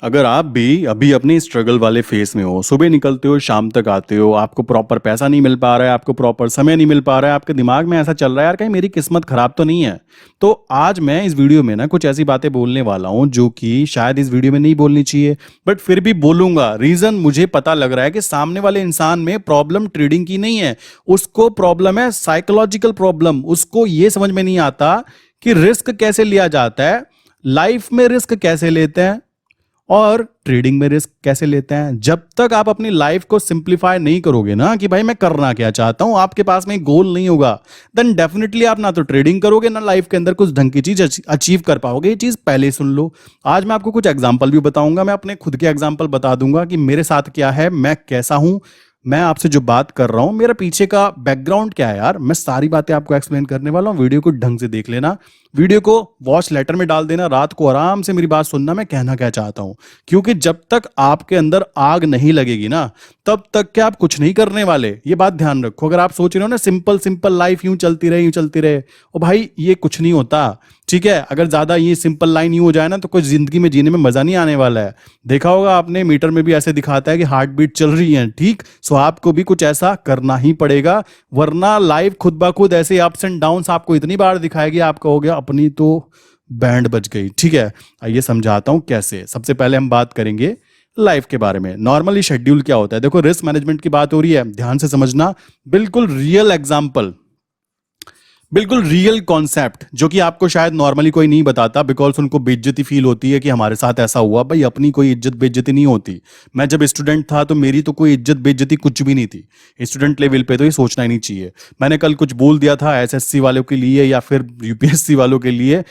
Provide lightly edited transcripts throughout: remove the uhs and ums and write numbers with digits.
अगर आप भी अभी अपनी स्ट्रगल वाले फेस में हो, सुबह निकलते हो शाम तक आते हो, आपको प्रॉपर पैसा नहीं मिल पा रहा है, आपको प्रॉपर समय नहीं मिल पा रहा है, आपके दिमाग में ऐसा चल रहा है यार कहीं मेरी किस्मत खराब तो नहीं है। तो आज मैं इस वीडियो में ना कुछ ऐसी बातें बोलने वाला हूं जो कि शायद इस वीडियो में नहीं बोलनी चाहिए, बट फिर भी बोलूंगा। रीजन मुझे पता लग रहा है कि सामने वाले इंसान में प्रॉब्लम ट्रेडिंग की नहीं है, उसको प्रॉब्लम है साइकोलॉजिकल प्रॉब्लम। उसको ये समझ में नहीं आता कि रिस्क कैसे लिया जाता है, लाइफ में रिस्क कैसे लेते हैं और ट्रेडिंग में रिस्क कैसे लेते हैं। जब तक आप अपनी लाइफ को सिंप्लीफाई नहीं करोगे ना कि भाई मैं करना क्या चाहता हूं, आपके पास में गोल नहीं होगा, देन डेफिनेटली आप ना तो ट्रेडिंग करोगे ना लाइफ के अंदर कुछ ढंग की चीज अचीव कर पाओगे। ये चीज पहले सुन लो। आज मैं आपको कुछ एग्जांपल भी बताऊंगा, मैं अपने खुद के एग्जांपल बता दूंगा कि मेरे साथ क्या है, मैं कैसा हूं, मैं आपसे जो बात कर रहा हूं मेरा पीछे का बैकग्राउंड क्या है। यार मैं सारी बातें आपको एक्सप्लेन करने वाला हूं, वीडियो को ढंग से देख लेना, वीडियो को वॉच लेटर में डाल देना, रात को आराम से मेरी बात सुनना मैं कहना क्या चाहता हूं। क्योंकि जब तक आपके अंदर आग नहीं लगेगी ना तब तक के आप कुछ नहीं करने वाले, ये बात ध्यान रखो। अगर आप सोच रहे हो ना सिंपल सिंपल लाइफ यूं चलती रहे यूं चलती रहे, ओ भाई ये कुछ नहीं होता। ठीक है, अगर ज्यादा ये सिंपल लाइन यूं हो जाए ना तो कुछ जिंदगी में जीने में मजा नहीं आने वाला है। देखा होगा आपने मीटर में भी ऐसे दिखाता है कि हार्ट बीट चल रही है, ठीक। सो आपको भी कुछ ऐसा करना ही पड़ेगा, वरना लाइफ खुद ब खुद ऐसे अप्स एंड डाउन्स आपको इतनी बार दिखाएगी आप कहोगे अपनी तो बैंड बज गई। ठीक है, आइए समझाता हूं कैसे। सबसे पहले हम बात करेंगे लाइफ के बारे में। नॉर्मली शेड्यूल क्या होता है, देखो रिस्क मैनेजमेंट की बात हो रही है, ध्यान से समझना। बिल्कुल रियल एग्जांपल, बिल्कुल रियल कॉन्सेप्ट जो कि आपको शायद नॉर्मली कोई नहीं बताता, बिकॉज उनको बेइज्जती फील होती है कि हमारे साथ ऐसा हुआ। भाई अपनी कोई इज्जत बेइज्जती नहीं होती। मैं जब स्टूडेंट था तो मेरी तो कोई इज्जत बेइज्जती कुछ भी नहीं थी। स्टूडेंट लेवल पे तो ये सोचना ही नहीं चाहिए। मैंने कल कुछ बोल दिया था एसएससी वालों के लिए या फिर यूपीएससी वालों के लिए,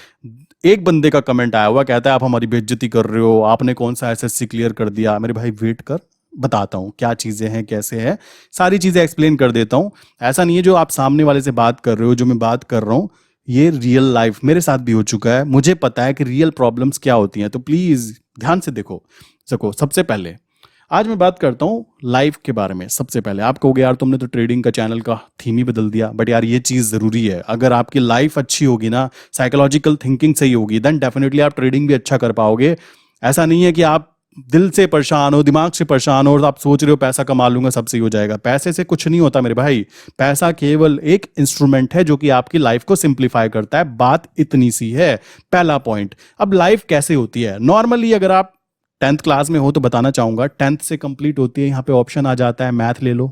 एक बंदे का कमेंट आया हुआ, कहता है आप हमारी बेइज्जती कर रहे हो, आपने कौन सा एसएससी क्लियर कर दिया। मेरे भाई वेट कर, बताता हूं क्या चीजें हैं कैसे है, सारी चीजें एक्सप्लेन कर देता हूं। ऐसा नहीं है जो आप सामने वाले से बात कर रहे हो, जो मैं बात कर रहा हूं ये रियल लाइफ मेरे साथ भी हो चुका है। मुझे पता है कि रियल प्रॉब्लम्स क्या होती हैं, तो प्लीज ध्यान से देखो सको। सबसे पहले आज मैं बात करता हूं लाइफ के बारे में। सबसे पहले आप कहोगे यार तुमने तो ट्रेडिंग का चैनल का थीम ही बदल दिया, बट यार ये चीज जरूरी है। अगर आपकी लाइफ अच्छी होगी ना, साइकोलॉजिकल थिंकिंग सही होगी, देन डेफिनेटली आप ट्रेडिंग भी अच्छा कर पाओगे। ऐसा नहीं है कि आप दिल से परेशान हो, दिमाग से परेशान हो और आप सोच रहे हो पैसा कमा लूंगा सब सही हो जाएगा। पैसे से कुछ नहीं होता मेरे भाई। पैसा केवल एक इंस्ट्रूमेंट है जो कि आपकी लाइफ को सिंप्लीफाई करता है, बात इतनी सी है। पहला पॉइंट। अब लाइफ कैसे होती है नॉर्मली, अगर आप 10th क्लास में हो तो बताना चाहूंगा 10th से कंप्लीट होती है। यहाँ पे ऑप्शन आ जाता है मैथ ले लो,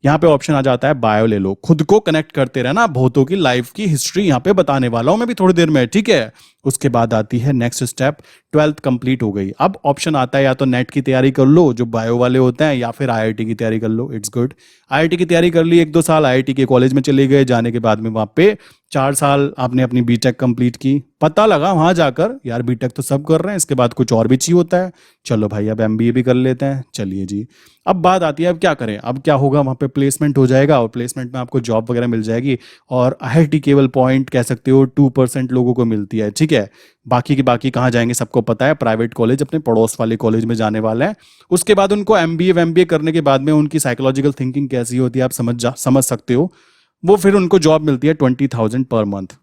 यहाँ पे ऑप्शन आ जाता है बायो ले लो। खुद को कनेक्ट करते रहना, भूतों की लाइफ की हिस्ट्री यहाँ पे बताने वाला हूं मैं भी थोड़ी देर में, ठीक है। उसके बाद आती है नेक्स्ट स्टेप, 12th कंप्लीट हो गई। अब ऑप्शन आता है या तो नेट की तैयारी कर लो जो बायो वाले होते हैं, या फिर आईआईटी की तैयारी कर लो। इट्स गुड, आईआईटी की तैयारी कर ली, 1-2 साल आईआईटी के कॉलेज में चले गए, जाने के बाद में वहां पे 4 साल आपने अपनी बीटेक कंप्लीट की। पता लगा वहां जाकर यार बीटेक तो सब कर रहे हैं, इसके बाद कुछ और भी चाहिए होता है, चलो भाई अब एमबीए भी कर लेते हैं। चलिए जी, अब बात आती है अब क्या करें। अब क्या होगा, वहां पे प्लेसमेंट हो जाएगा और प्लेसमेंट में आपको जॉब वगैरह मिल जाएगी। और आईआईटी केवल पॉइंट कह सकते हो 2% लोगों को मिलती है, ठीक है। बाकी के बाकी कहाँ जाएंगे सबको पता है, प्राइवेट कॉलेज, अपने पड़ोस वाले कॉलेज में जाने वाले हैं। उसके बाद उनको एमबीए वेमबीए करने के बाद में उनकी साइकोलॉजिकल थिंकिंग कैसी होती है आप समझ सकते हो। वो फिर उनको जॉब मिलती है 20,000 पर मंथ।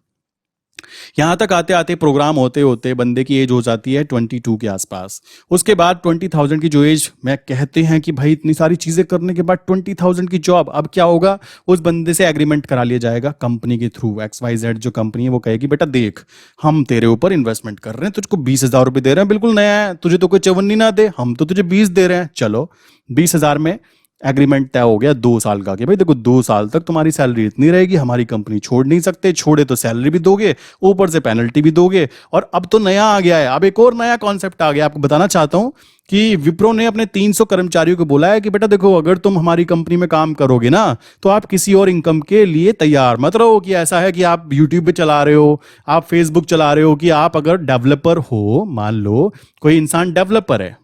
यहां तक आते आते प्रोग्राम होते होते बंदे की एज हो जाती है 22 के आसपास। उसके बाद 20,000 की जो एज में कहते हैं कि भाई इतनी सारी चीजें करने के बाद 20,000 की जॉब, अब क्या होगा, उस बंदे से एग्रीमेंट करा लिया जाएगा कंपनी के थ्रू। XYZ जो कंपनी है वो कहेगी बेटा देख हम तेरे ऊपर इन्वेस्टमेंट कर रहे हैं, तुझको 20,000 रुपए दे रहे हैं, बिल्कुल नया है, तुझे तो कोई चवन्नी ना दे, हम तो तुझे 20 दे रहे हैं। चलो 20,000 में एग्रीमेंट तय हो गया 2 साल का कि भाई देखो 2 साल तक तुम्हारी सैलरी इतनी रहेगी, हमारी कंपनी छोड़ नहीं सकते, छोड़े तो सैलरी भी दोगे, ऊपर से पेनल्टी भी दोगे। और अब तो नया आ गया है, अब एक और नया कॉन्सेप्ट आ गया, आपको बताना चाहता हूं कि विप्रो ने अपने 300 कर्मचारियों को बोला है कि बेटा देखो अगर तुम हमारी कंपनी में काम करोगे ना तो आप किसी और इनकम के लिए तैयार मत रहो। कि ऐसा है कि आप यूट्यूब पे चला रहे हो, आप फेसबुक चला रहे हो, कि आप अगर डेवलपर हो, मान लो कोई इंसान डेवलपर है,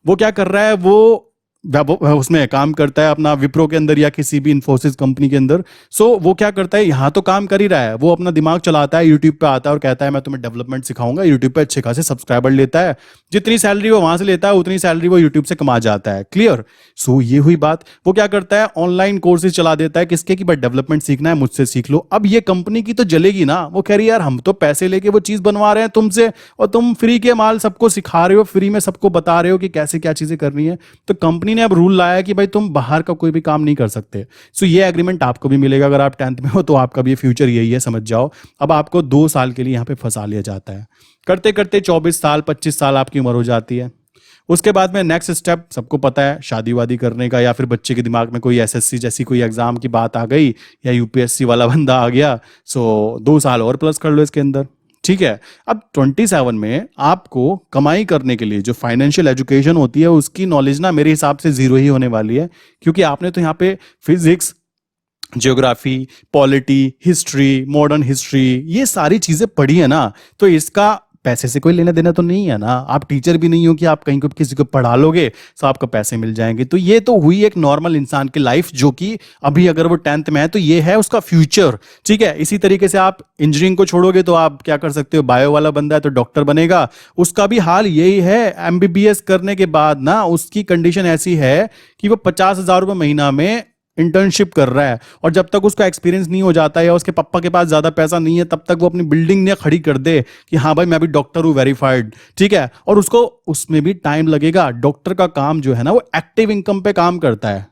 वो क्या कर रहा है, वो उसमें काम करता है अपना विप्रो के अंदर या किसी भी इन्फोसिस कंपनी के अंदर। सो वो क्या करता है, यहाँ तो काम कर ही रहा है, वो अपना दिमाग चलाता है, यूट्यूब पे आता है और कहता है मैं तुम्हें डेवलपमेंट सिखाऊंगा। यूट्यूब पे अच्छे खासे सब्सक्राइबर लेता है, जितनी सैलरी वो वहां से लेता है उतनी सैलरी वो यूट्यूब से कमा जाता है। क्लियर। सो ये हुई बात। वो क्या करता है, ऑनलाइन कोर्सेज चला देता है, किसके कि भाई डेवलपमेंट सीखना है मुझसे सीख लो। अब ये कंपनी की तो जलेगी ना, वो कह रही है यार हम तो पैसे लेके वो चीज बनवा रहे हैं तुमसे, और तुम फ्री के माल सबको सिखा रहे हो, फ्री में सबको बता रहे हो कि कैसे क्या चीजें करनी है। तो कंपनी ने अब रूल लाया है कि भाई तुम बाहर का कोई भी काम नहीं कर सकते। सो ये एग्रीमेंट आपको भी मिलेगा, अगर आप 10th में हो तो आपका भी फ्यूचर यही है, समझ जाओ। अब आपको 2 साल के लिए यहाँ पे फंसा लिया जाता है, करते करते 24 साल 25 साल आपकी उम्र हो जाती है। उसके बाद में नेक्स्ट स्टेप सबको पता है, शादी वादी करने का, या फिर बच्चे के दिमाग में कोई एसएससी जैसी कोई एग्जाम की बात आ गई, या यूपीएससी वाला बंदा आ गया। सो 2 साल और प्लस कर लो इसके अंदर। ठीक है। अब 27 में आपको कमाई करने के लिए जो फाइनेंशियल एजुकेशन होती है उसकी नॉलेज ना मेरे हिसाब से जीरो ही होने वाली है, क्योंकि आपने तो यहाँ पे physics, geography, polity, history, modern history, ये सारी चीजें पढ़ी है ना। तो इसका पैसे से कोई लेना देना तो नहीं है ना। आप टीचर भी नहीं हो कि आप कहीं को किसी को पढ़ा लोगे तो आपको पैसे मिल जाएंगे। तो ये तो हुई एक नॉर्मल इंसान की लाइफ, जो कि अभी अगर वो 10th में है तो ये है उसका फ्यूचर। ठीक है। इसी तरीके से आप इंजीनियरिंग को छोड़ोगे तो आप क्या कर सकते हो, बायो वाला बंदा है तो डॉक्टर बनेगा, उसका भी हाल यही है। एमबीबीएस करने के बाद ना उसकी कंडीशन ऐसी है कि वो 50,000 रुपये महीना में इंटर्नशिप कर रहा है, और जब तक उसका एक्सपीरियंस नहीं हो जाता या उसके पापा के पास ज्यादा पैसा नहीं है तब तक वो अपनी बिल्डिंग ने खड़ी कर दे कि हाँ भाई मैं भी डॉक्टर हूं वेरीफाइड। ठीक है। और उसको उसमें भी टाइम लगेगा। डॉक्टर का काम जो है ना वो एक्टिव इनकम पे काम करता है।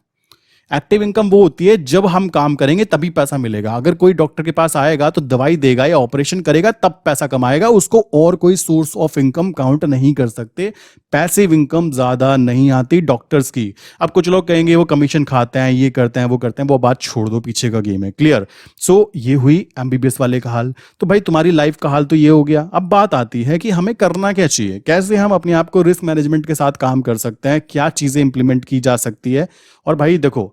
एक्टिव इनकम वो होती है जब हम काम करेंगे तभी पैसा मिलेगा। अगर कोई डॉक्टर के पास आएगा तो दवाई देगा या ऑपरेशन करेगा तब पैसा कमाएगा, उसको और कोई सोर्स ऑफ इनकम काउंट नहीं कर सकते। पैसिव इनकम ज्यादा नहीं आती डॉक्टर्स की। अब कुछ लोग कहेंगे वो कमीशन खाते हैं, ये करते हैं, वो करते हैं, वो बात छोड़ दो, पीछे का गेम है। क्लियर। सो ये हुई एमबीबीएस वाले का हाल। तो भाई तुम्हारी लाइफ का हाल तो ये हो गया। अब बात आती है कि हमें करना क्या चाहिए, कैसे हम अपने आप को रिस्क मैनेजमेंट के साथ काम कर सकते हैं, क्या चीजें इंप्लीमेंट की जा सकती है। और भाई देखो,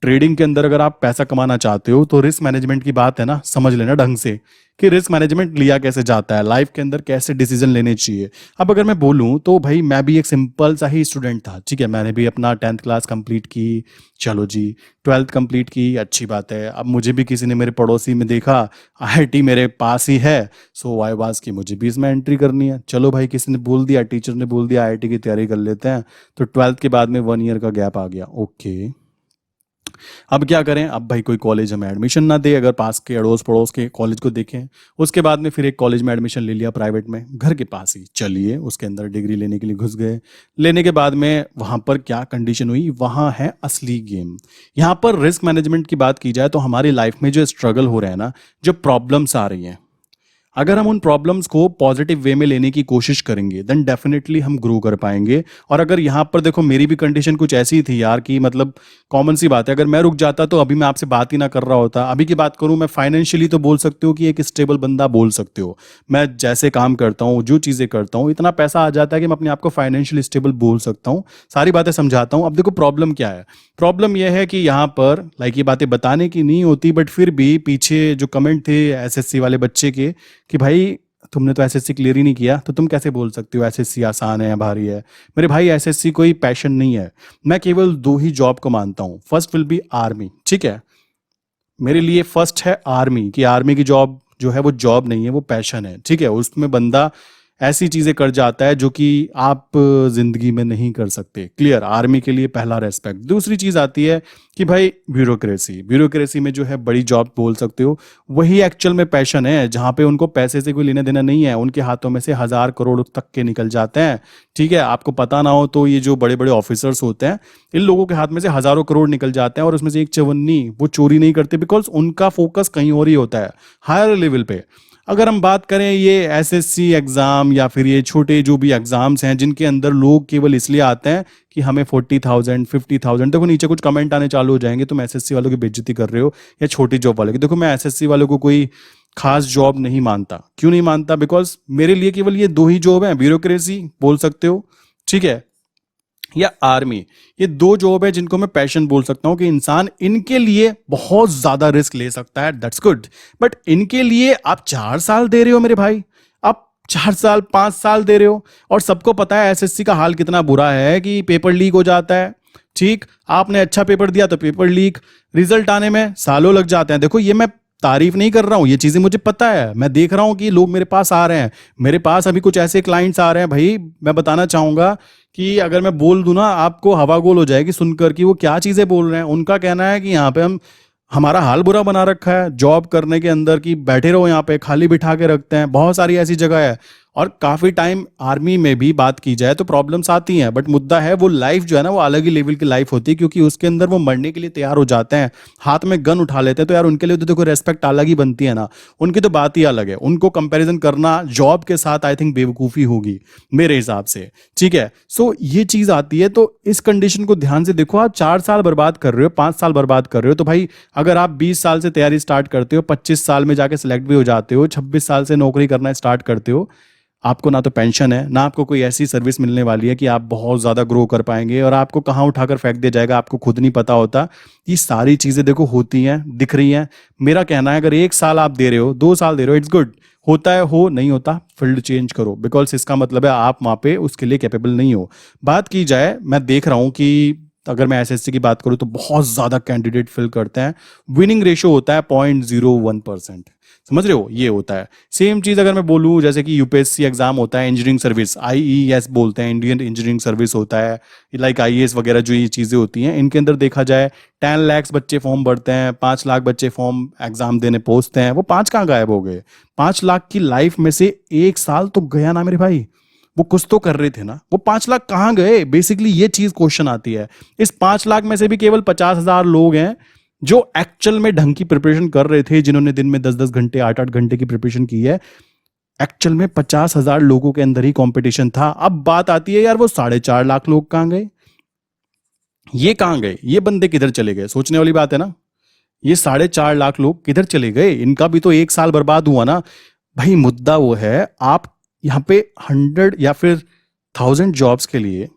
ट्रेडिंग के अंदर अगर आप पैसा कमाना चाहते हो तो रिस्क मैनेजमेंट की बात है ना, समझ लेना ढंग से कि रिस्क मैनेजमेंट लिया कैसे जाता है, लाइफ के अंदर कैसे डिसीजन लेने चाहिए। अब अगर मैं बोलूं तो भाई मैं भी एक सिंपल सा ही स्टूडेंट था। ठीक है। मैंने भी अपना 10th क्लास कंप्लीट की, चलो जी 12th कंप्लीट की, अच्छी बात है। अब मुझे भी किसी ने मेरे पड़ोसी में देखा, आईआईटी मेरे पास ही है, सो आई वाज कि मुझे भी इसमें एंट्री करनी है। चलो भाई किसी ने बोल दिया, टीचर ने बोल दिया आईआईटी की तैयारी कर लेते हैं, तो 12th के बाद में 1 ईयर का गैप आ गया। ओके। अब क्या करें, अब भाई कोई कॉलेज हमें एडमिशन ना दे, अगर पास के अड़ोस पड़ोस के कॉलेज को देखें। उसके बाद में फिर एक कॉलेज में एडमिशन ले लिया प्राइवेट में, घर के पास ही, चलिए उसके अंदर डिग्री लेने के लिए घुस गए। लेने के बाद में वहां पर क्या कंडीशन हुई, वहां है असली गेम। यहाँ पर रिस्क मैनेजमेंट की बात की जाए तो हमारी लाइफ में जो स्ट्रगल हो रहा है ना, जो प्रॉब्लम्स आ रही हैं, अगर हम उन प्रॉब्लम्स को पॉजिटिव वे में लेने की कोशिश करेंगे देन डेफिनेटली हम ग्रो कर पाएंगे। और अगर यहाँ पर देखो, मेरी भी कंडीशन कुछ ऐसी थी यार कि मतलब कॉमन सी बात है, अगर मैं रुक जाता तो अभी मैं आपसे बात ही ना कर रहा होता। अभी की बात करूं मैं फाइनेंशियली, तो बोल सकते हो कि एक स्टेबल बंदा बोल सकते हो। मैं जैसे काम करता हूँ, जो चीज़ें करता हूँ, इतना पैसा आ जाता है कि मैं अपने आप को फाइनेंशियली स्टेबल बोल सकता हूँ। सारी बातें समझाता हूँ। अब देखो प्रॉब्लम क्या है, प्रॉब्लम यह है कि यहाँ पर लाइक ये बातें बताने की नहीं होती, बट फिर भी पीछे जो कमेंट थे एसएससी वाले बच्चे के कि भाई तुमने तो एसएससी क्लियर ही नहीं किया, तो तुम कैसे बोल सकते हो एसएससी आसान है या भारी है। मेरे भाई एसएससी कोई पैशन नहीं है। मैं केवल 2 ही जॉब को मानता हूँ, फर्स्ट विल बी आर्मी। ठीक है। मेरे लिए फर्स्ट है आर्मी, कि आर्मी की जॉब जो है वो जॉब नहीं है, वो पैशन है। ठीक है। उसमें बंदा ऐसी चीजें कर जाता है जो कि आप जिंदगी में नहीं कर सकते। क्लियर। आर्मी के लिए पहला रेस्पेक्ट। दूसरी चीज आती है कि भाई ब्यूरोक्रेसी, ब्यूरोक्रेसी में जो है बड़ी जॉब बोल सकते हो, वही एक्चुअल में पैशन है, जहां पे उनको पैसे से कोई लेना देना नहीं है, उनके हाथों में से 1,000 करोड़ तक के निकल जाते हैं। ठीक है। आपको पता ना हो तो ये जो बड़े बड़े ऑफिसर्स होते हैं, इन लोगों के हाथ में से हजारों करोड़ निकल जाते हैं, और उसमें से एक चवन्नी वो चोरी नहीं करते, बिकॉज उनका फोकस कहीं और ही होता है, हायर लेवल पे। अगर हम बात करें ये एसएससी एग्जाम या फिर ये छोटे जो भी एग्जाम्स हैं जिनके अंदर लोग केवल इसलिए आते हैं कि हमें 40,000 50,000, देखो नीचे कुछ कमेंट आने चालू हो जाएंगे, तुम एसएससी वालों की बेइज्जती कर रहे हो या छोटी जॉब वाले की। देखो मैं एसएससी वालों को कोई खास जॉब नहीं मानता। क्यों नहीं मानता? बिकॉज मेरे लिए केवल ये 2 ही जॉब है, ब्यूरोक्रेसी बोल सकते हो, ठीक है, या आर्मी। ये 2 जॉब है जिनको मैं पैशन बोल सकता हूं कि इंसान इनके लिए बहुत ज्यादा रिस्क ले सकता है, दैट्स गुड। बट इनके लिए आप 4 साल दे रहे हो मेरे भाई, आप 4 साल 5 साल दे रहे हो, और सबको पता है एसएससी का हाल कितना बुरा है कि पेपर लीक हो जाता है, ठीक, आपने अच्छा पेपर दिया तो पेपर लीक, रिजल्ट आने में सालों लग जाते हैं। देखो ये मैं तारीफ नहीं कर रहा हूं, ये चीजें मुझे पता है, मैं देख रहा हूं कि लोग मेरे पास आ रहे हैं, मेरे पास अभी कुछ ऐसे क्लाइंट्स आ रहे हैं भाई, मैं बताना चाहूंगा कि अगर मैं बोल दूं ना आपको हवा गोल हो जाएगी सुनकर कि वो क्या चीजें बोल रहे हैं। उनका कहना है कि यहाँ पे हम हमारा हाल बुरा बना रखा है जॉब करने के अंदर, कि बैठे रहो यहाँ पे, खाली बिठा के रखते हैं। बहुत सारी ऐसी जगह है, और काफी टाइम आर्मी में भी बात की जाए तो प्रॉब्लम्स आती हैं, बट मुद्दा है वो लाइफ जो है ना वो अलग ही लेवल की लाइफ होती है, क्योंकि उसके अंदर वो मरने के लिए तैयार हो जाते हैं, हाथ में गन उठा लेते हैं। तो यार उनके लिए तो देखो रेस्पेक्ट अलग ही बनती है ना, उनकी तो बात ही अलग है। उनको कंपैरिजन करना जॉब के साथ आई थिंक बेवकूफी होगी मेरे हिसाब से, ठीक है। सो ये चीज आती है, तो इस कंडीशन को ध्यान से देखो। आप 4 साल बर्बाद कर रहे हो, 5 साल बर्बाद कर रहे हो, तो भाई अगर आप 20 साल से तैयारी स्टार्ट करते हो, 25 साल में जाके सिलेक्ट भी हो जाते हो, 26 साल से नौकरी करना स्टार्ट करते हो, आपको ना तो पेंशन है, ना आपको कोई ऐसी सर्विस मिलने वाली है कि आप बहुत ज़्यादा ग्रो कर पाएंगे, और आपको कहाँ उठाकर फेंक दिया जाएगा आपको खुद नहीं पता होता। ये सारी चीज़ें देखो होती हैं, दिख रही हैं। मेरा कहना है अगर 1 साल आप दे रहे हो, 2 साल दे रहे हो, इट्स गुड। होता है हो, नहीं होता फील्ड चेंज करो, बिकॉज इसका मतलब है आप वहाँ पे उसके लिए कैपेबल नहीं हो। बात की जाए, मैं देख रहा हूँ कि अगर मैं एसएससी की बात करूँ तो बहुत ज़्यादा कैंडिडेट फिल करते हैं, विनिंग रेशियो होता है 0.01%। समझ रहे हो, ये होता है। सेम चीज अगर मैं बोलूं, जैसे कि यूपीएससी एग्जाम होता है, इंजीनियरिंग सर्विस, आईईएस बोलते हैं, इंडियन इंजीनियरिंग सर्विस होता है, लाइक आईएएस वगैरह जो ये चीजें होती हैं, इनके अंदर देखा जाए 10 लाख बच्चे फॉर्म भरते हैं, 5 लाख बच्चे फॉर्म एग्जाम देने पहुंचते हैं। वो 5 कहाँ गायब हो गए? 5 लाख की लाइफ में से 1 साल तो गया ना मेरे भाई, वो कुछ तो कर रहे थे ना, वो 5 लाख कहाँ गए? बेसिकली ये चीज क्वेश्चन आती है। इस 5 लाख में से भी केवल 50,000 लोग हैं जो एक्चुअल में ढंग की प्रिपरेशन कर रहे थे, जिन्होंने दिन में 10-10 घंटे 8-8 घंटे की प्रिपरेशन की है। एक्चुअल में 50,000 लोगों के अंदर ही कंपटीशन था। अब बात आती है यार वो 4.5 लाख लोग कहां गए? ये कहां गए? ये बंदे किधर चले गए? सोचने वाली बात है ना। ये 4.5 लाख लोग किधर चले गए? इनका भी तो 1 साल बर्बाद हुआ ना भाई। मुद्दा वो है, आप यहाँ पे 100 या फिर 1000 जॉब्स के लिए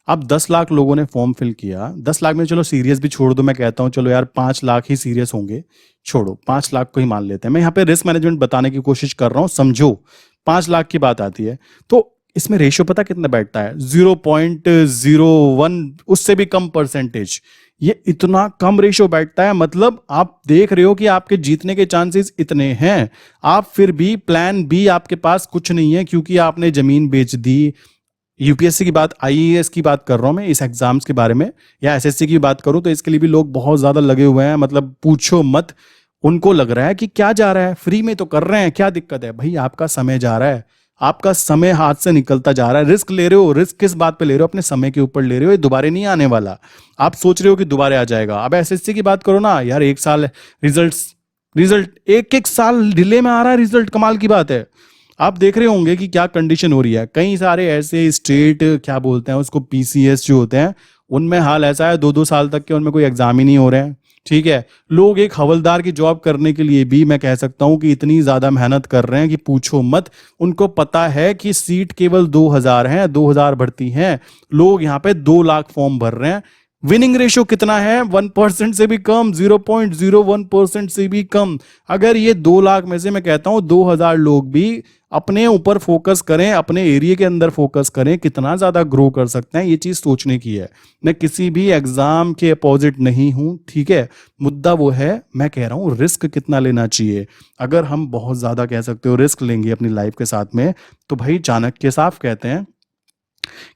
अब 10 लाख लोगों ने फॉर्म फिल किया। 10 लाख में चलो सीरियस भी छोड़ दो, मैं कहता हूँ चलो यार 5 लाख ही सीरियस होंगे, छोड़ो 5 लाख को ही मान लेते हैं। मैं यहाँ पे रिस्क मैनेजमेंट बताने की कोशिश कर रहा हूँ, समझो। 5 लाख की बात आती है तो इसमें रेशियो पता कितना बैठता है? 0.01, उससे भी कम परसेंटेज। ये इतना कम रेशियो बैठता है, मतलब आप देख रहे हो कि आपके जीतने के चांसेस इतने हैं, आप फिर भी प्लान बी आपके पास कुछ नहीं है, क्योंकि आपने जमीन बेच दी। यूपीएससी की बात, आईएएस की बात कर रहा हूं मैं, इस एग्जाम्स के बारे में, या एसएससी की बात करूं तो इसके लिए भी लोग बहुत ज्यादा लगे हुए हैं, मतलब पूछो मत। उनको लग रहा है कि क्या जा रहा है, फ्री में तो कर रहे हैं, क्या दिक्कत है भाई? आपका समय जा रहा है, आपका समय हाथ से निकलता जा रहा है। रिस्क ले रहे हो, रिस्क किस बात पे ले रहे हो? अपने समय के ऊपर ले रहे हो, ये दोबारा नहीं आने वाला। आप सोच रहे हो कि दोबारा आ जाएगा। अब एसएससी की बात करो ना यार, 1 साल रिजल्ट, एक एक साल डिले में आ रहा है रिजल्ट, कमाल की बात है। आप देख रहे होंगे कि क्या कंडीशन हो रही है। कई सारे ऐसे स्टेट, क्या बोलते हैं उसको, पीसीएस जो होते हैं, उनमें हाल ऐसा है 2-2 साल तक के उनमें कोई एग्जाम ही नहीं हो रहे हैं। ठीक है, लोग एक हवलदार की जॉब करने के लिए भी मैं कह सकता हूं कि इतनी ज्यादा मेहनत कर रहे हैं कि पूछो मत। उनको पता है कि सीट केवल 2000 हैं, 2000 भर्ती हैं, लोग यहाँ पे 2 लाख फॉर्म भर रहे हैं। विनिंग रेशियो कितना है? 1% से भी कम, 0.01% से भी कम। अगर ये 2 लाख में से मैं कहता हूं 2000 लोग भी अपने ऊपर फोकस करें, अपने एरिया के अंदर फोकस करें, कितना ज्यादा ग्रो कर सकते हैं, ये चीज सोचने की है। मैं किसी भी एग्जाम के अपोजिट नहीं हूं, ठीक है। मुद्दा वो है, मैं कह रहा हूं रिस्क कितना लेना चाहिए। अगर हम बहुत ज्यादा कह सकते हो रिस्क लेंगे अपनी लाइफ के साथ में, तो भाई चाणक्य साहब कहते हैं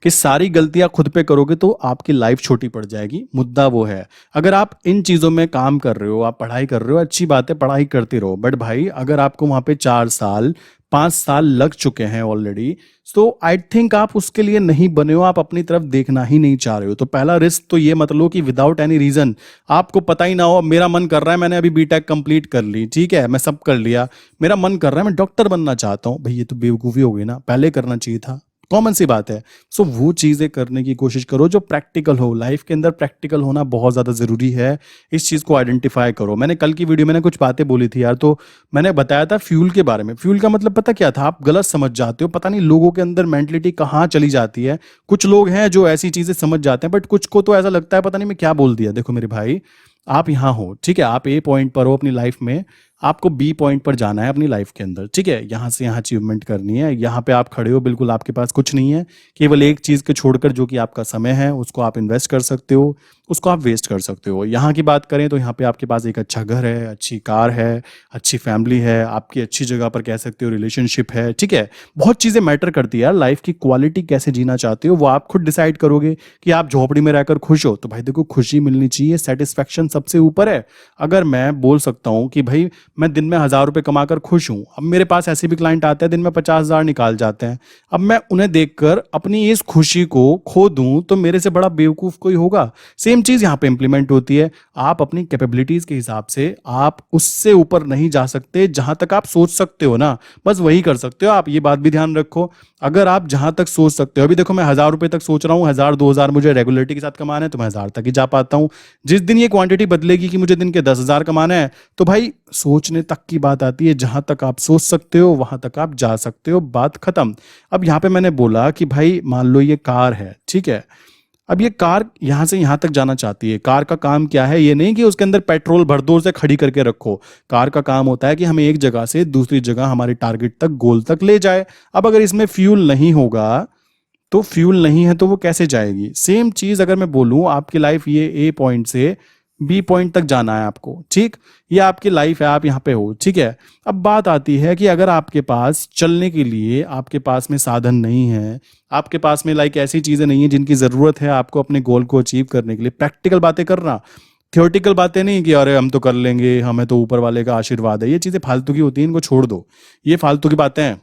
कि सारी गलतियां खुद पे करोगे तो आपकी लाइफ छोटी पड़ जाएगी। मुद्दा वो है, अगर आप इन चीजों में काम कर रहे हो, आप पढ़ाई कर रहे हो, अच्छी बात है, पढ़ाई करते रहो, बट भाई अगर आपको वहां पे 4 साल 5 साल लग चुके हैं ऑलरेडी, तो आई थिंक आप उसके लिए नहीं बने हो, आप अपनी तरफ देखना ही नहीं चाह रहे हो। तो पहला रिस्क तो ये मत लो कि विदाउट एनी रीजन, आपको पता ही ना हो, मेरा मन कर रहा है, मैंने अभी बीटेक कंप्लीट कर ली, ठीक है, मैं सब कर लिया, मेरा मन कर रहा है मैं डॉक्टर बनना चाहता हूं। भाई ये तो बेवकूफी हो गई ना, पहले करना चाहिए था, कॉमन सी बात है। सो वो चीजें करने की कोशिश करो जो प्रैक्टिकल हो। लाइफ के अंदर प्रैक्टिकल होना बहुत ज्यादा जरूरी है, इस चीज को आइडेंटिफाई करो। मैंने कल की वीडियो में कुछ बातें बोली थी यार, तो मैंने बताया था फ्यूल के बारे में। फ्यूल का मतलब पता क्या था? आप गलत समझ जाते हो, पता नहीं लोगों के अंदर मेंटलिटी कहाँ चली जाती है। कुछ लोग हैं जो ऐसी चीजें समझ जाते हैं, बट कुछ को तो ऐसा लगता है पता नहीं मैं क्या बोल दिया। देखो मेरे भाई, आप यहाँ हो, ठीक है, आप ए पॉइंट पर हो अपनी लाइफ में, आपको बी पॉइंट पर जाना है अपनी लाइफ के अंदर, ठीक है, यहाँ से यहाँ अचीवमेंट करनी है। यहाँ पे आप खड़े हो, बिल्कुल आपके पास कुछ नहीं है, केवल एक चीज़ के छोड़कर जो कि आपका समय है, उसको आप इन्वेस्ट कर सकते हो, उसको आप वेस्ट कर सकते हो। यहाँ की बात करें तो यहाँ पे आपके पास एक अच्छा घर है, अच्छी कार है, अच्छी फैमिली है, आपकी अच्छी जगह पर कह सकते हो रिलेशनशिप है, ठीक है। बहुत चीज़ें मैटर करती है यार, लाइफ की क्वालिटी कैसे जीना चाहते हो वो आप खुद डिसाइड करोगे। कि आप झोपड़ी में रहकर खुश हो तो भाई देखो, खुशी मिलनी चाहिए, सेटिस्फेक्शन सबसे ऊपर है। अगर मैं बोल सकता हूँ कि भाई मैं दिन में 1,000 रुपये कमाकर खुश हूँ, अब मेरे पास ऐसे भी क्लाइंट आते हैं दिन में 50,000 निकाल जाते हैं, अब मैं उन्हें देखकर अपनी इस खुशी को खो दूं तो मेरे से बड़ा बेवकूफ कोई होगा। सेम चीज यहाँ पे इंप्लीमेंट होती है। आप अपनी कैपेबिलिटीज के हिसाब से आप उससे ऊपर नहीं जा सकते, जहां तक आप सोच सकते हो ना बस वही कर सकते हो आप, ये बात भी ध्यान रखो। अगर आप जहां तक सोच सकते हो, अभी देखो मैं 1,000 रुपए तक सोच रहा हूँ, 1,000 2,000 मुझे रेगुलरिटी के साथ कमाना है तो मैं 1,000 तक ही जा पाता हूँ। जिस दिन ये क्वांटिटी बदलेगी कि मुझे दिन के 10,000 कमाना है तो भाई सोचने तक की बात आती है, जहां तक आप सोच सकते हो वहां तक आप जा सकते हो, बात खत्म। अब यहाँ पे मैंने बोला कि भाई मान लो ये कार है, ठीक है, अब ये कार यहां से यहां तक जाना चाहती है। कार का काम क्या है, ये नहीं कि उसके अंदर पेट्रोल भर दो उसे खड़ी करके रखो। कार का काम होता है कि हमें एक जगह से दूसरी जगह हमारे टारगेट तक, गोल तक ले जाए। अब अगर इसमें फ्यूल नहीं होगा तो फ्यूल नहीं है तो वो कैसे जाएगी। सेम चीज अगर मैं बोलूं, आपकी लाइफ ये ए पॉइंट से बी पॉइंट तक जाना है आपको, ठीक, ये आपकी लाइफ है, आप यहाँ पे हो, ठीक है। अब बात आती है कि अगर आपके पास चलने के लिए आपके पास में साधन नहीं है, आपके पास में लाइक ऐसी चीजें नहीं है जिनकी जरूरत है आपको अपने गोल को अचीव करने के लिए, प्रैक्टिकल बातें करना, थियोरटिकल बातें नहीं कि अरे हम तो कर लेंगे, हमें तो ऊपर वाले का आशीर्वाद है, ये चीजें फालतू की होती हैं, इनको छोड़ दो, ये फालतू की बातें हैं।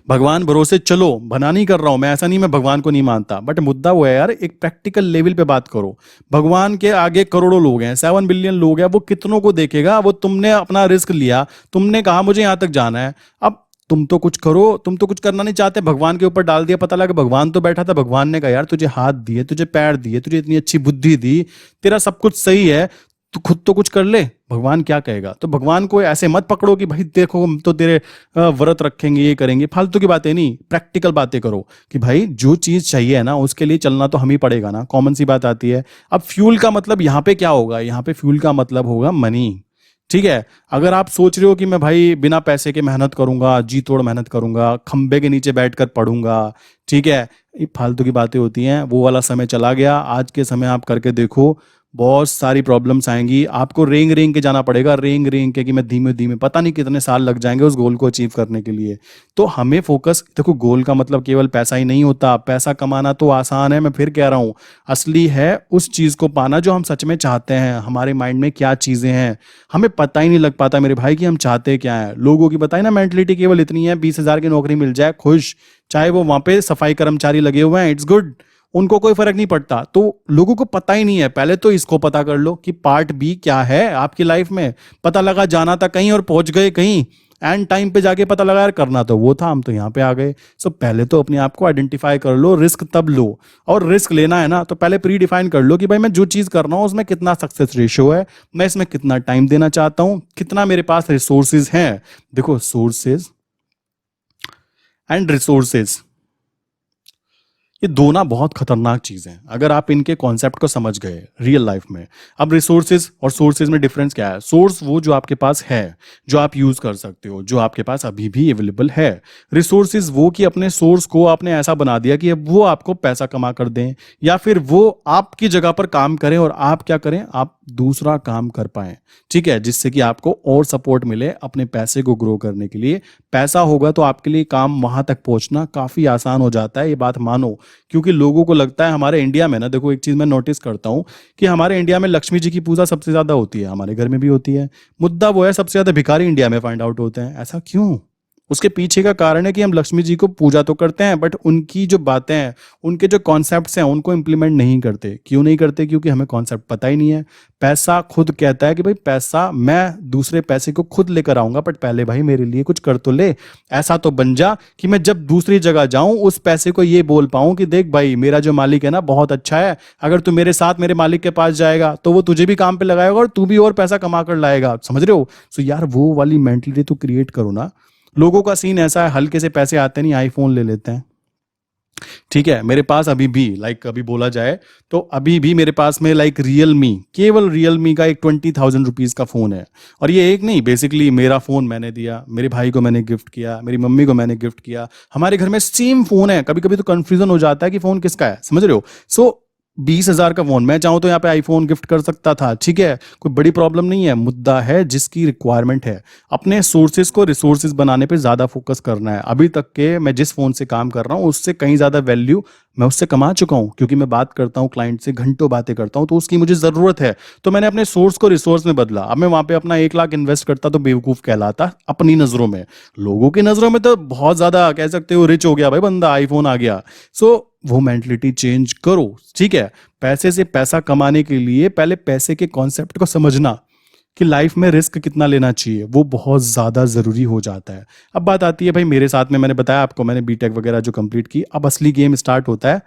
भगवान भरोसे चलो, भना नहीं कर रहा हूं मैं, ऐसा नहीं मैं भगवान को नहीं मानता, बट मुद्दा वो है यार, एक प्रैक्टिकल लेवल पे बात करो। भगवान के आगे करोड़ों लोग हैं, 7 बिलियन लोग हैं, वो कितनों को देखेगा। वो तुमने अपना रिस्क लिया, तुमने कहा मुझे यहां तक जाना है, अब तुम तो कुछ करो, तुम तो कुछ करना नहीं चाहते, भगवान के ऊपर डाल दिया, पता लगा भगवान तो बैठा था, भगवान ने कहा यार तुझे हाथ दिए, तुझे पैर दिए, तुझे इतनी अच्छी बुद्धि दी, तेरा सब कुछ सही है, तू खुद तो कुछ कर ले, भगवान क्या कहेगा। तो भगवान को ऐसे मत पकड़ो कि भाई देखो हम तो तेरे व्रत रखेंगे, ये करेंगे, फालतू की बातें नहीं, प्रैक्टिकल बातें करो कि भाई जो चीज चाहिए है ना उसके लिए चलना तो हम ही पड़ेगा ना, कॉमन सी बात आती है। अब फ्यूल का मतलब यहाँ पे क्या होगा, यहाँ पे फ्यूल का मतलब होगा मनी, ठीक है। अगर आप सोच रहे हो कि मैं भाई बिना पैसे के मेहनत करूंगा, जी तोड़ मेहनत करूंगा, खंबे के नीचे बैठकर पढ़ूंगा, ठीक है, ये फालतू की बातें होती हैं, वो वाला समय चला गया। आज के समय आप करके देखो, बहुत सारी प्रॉब्लम्स आएंगी, आपको रेंग रेंग के जाना पड़ेगा, रेंग रेंग के कि मैं धीमे धीमे, पता नहीं कितने साल लग जाएंगे उस गोल को अचीव करने के लिए। तो हमें फोकस, देखो गोल का मतलब केवल पैसा ही नहीं होता, पैसा कमाना तो आसान है, मैं फिर कह रहा हूँ, असली है उस चीज को पाना जो हम सच में चाहते हैं। हमारे माइंड में क्या चीजें हैं हमें पता ही नहीं लग पाता मेरे भाई कि हम चाहते क्या है। लोगों की बताई ना मेंटलिटी केवल इतनी है, 20,000 की नौकरी मिल जाए खुश, चाहे वो वहां पे सफाई कर्मचारी लगे हुए हैं, इट्स गुड, उनको कोई फर्क नहीं पड़ता। तो लोगों को पता ही नहीं है, पहले तो इसको पता कर लो कि पार्ट बी क्या है आपकी लाइफ में। पता लगा जाना था कहीं और पहुंच गए कहीं, एंड टाइम पे जाके पता लगा यार करना तो वो था, हम तो यहाँ पे आ गए। सो पहले तो अपने आप को आइडेंटिफाई कर लो, रिस्क तब लो, और रिस्क लेना है ना तो पहले प्री डिफाइन कर लो कि भाई मैं जो चीज कर रहा हूँ उसमें कितना सक्सेस रेशियो है, मैं इसमें कितना टाइम देना चाहता हूँ, कितना मेरे पास रिसोर्सेज हैं। देखो सोर्सेज एंड रिसोर्सेज, ये दो ना बहुत खतरनाक चीज हैं अगर आप इनके कॉन्सेप्ट को समझ गए रियल लाइफ में। अब रिसोर्सेज और सोर्सेज में डिफरेंस क्या है। सोर्स वो जो आपके पास है, जो आप यूज कर सकते हो, जो आपके पास अभी भी अवेलेबल है। रिसोर्सेज वो कि अपने सोर्स को आपने ऐसा बना दिया कि अब वो आपको पैसा कमा कर दें, या फिर वो आपकी जगह पर काम करें और आप क्या करें, आप दूसरा काम कर पाए, ठीक है, जिससे कि आपको और सपोर्ट मिले अपने पैसे को ग्रो करने के लिए। पैसा होगा तो आपके लिए काम वहां तक पहुंचना काफी आसान हो जाता है, ये बात मानो। क्योंकि लोगों को लगता है हमारे इंडिया में ना, देखो एक चीज मैं नोटिस करता हूं कि हमारे इंडिया में लक्ष्मी जी की पूजा सबसे ज्यादा होती है, हमारे घर में भी होती है। मुद्दा वो है सबसे ज्यादा भिखारी इंडिया में फाइंड आउट होते हैं। ऐसा क्यों? उसके पीछे का कारण है कि हम लक्ष्मी जी को पूजा तो करते हैं बट उनकी जो बातें हैं, उनके जो कॉन्सेप्ट्स हैं उनको इंप्लीमेंट नहीं करते। क्यों नहीं करते? क्योंकि हमें कॉन्सेप्ट पता ही नहीं है। पैसा खुद कहता है कि भाई पैसा, मैं दूसरे पैसे को खुद लेकर आऊंगा बट पहले भाई मेरे लिए कुछ कर तो ले। ऐसा तो बन जा कि मैं जब दूसरी जगह जाऊं उस पैसे को ये बोल पाऊं कि देख भाई मेरा जो मालिक है ना बहुत अच्छा है, अगर तू मेरे साथ मेरे मालिक के पास जाएगा तो वो तुझे भी काम पे लगाएगा और तू भी और पैसा कमा कर लाएगा। समझ रहे हो? सो यार वो वाली मेंटलिटी तो क्रिएट करो ना। लोगों का सीन ऐसा है, हल्के से पैसे आते नहीं आईफोन ले लेते हैं, ठीक है, मेरे पास अभी भी लाइक अभी बोला जाए तो अभी भी मेरे पास में लाइक रियलमी, केवल रियलमी का एक 20,000 रुपीज़ का फ़ोन है। और ये एक नहीं, बेसिकली मेरा फ़ोन मैंने दिया, मेरे भाई को मैंने गिफ्ट किया, मेरी मम्मी को मैंने गिफ्ट किया, हमारे घर में सेम फ़ोन है। कभी कभी तो कन्फ्यूजन हो जाता है कि फ़ोन किसका है, समझ रहे हो। सो 20,000 का फोन, मैं चाहूँ तो यहाँ पे आईफोन गिफ्ट कर सकता था, ठीक है, कोई बड़ी प्रॉब्लम नहीं है। मुद्दा है जिसकी रिक्वायरमेंट है, अपने सोर्सेज को रिसोर्सेज बनाने पे ज़्यादा फोकस करना है। अभी तक के मैं जिस फ़ोन से काम कर रहा हूँ उससे कहीं ज़्यादा वैल्यू मैं उससे कमा चुका हूँ, क्योंकि मैं बात करता हूँ क्लाइंट से, घंटों बातें करता हूँ, तो उसकी मुझे ज़रूरत है। तो मैंने अपने सोर्स को रिसोर्स में बदला। अब मैं वहाँ पे अपना 1 लाख इन्वेस्ट करता तो बेवकूफ़ कहलाता अपनी नज़रों में। लोगों की नज़रों में तो बहुत ज़्यादा कह सकते हो रिच हो गया भाई बंदा, आईफोन आ गया। सो वो मेंटलिटी चेंज करो, ठीक है। पैसे से पैसा कमाने के लिए पहले पैसे के कॉन्सेप्ट को समझना कि लाइफ में रिस्क कितना लेना चाहिए, वो बहुत ज़्यादा ज़रूरी हो जाता है। अब बात आती है भाई मेरे साथ में, मैंने बताया आपको मैंने बीटेक वगैरह जो कंप्लीट की, अब असली गेम स्टार्ट होता है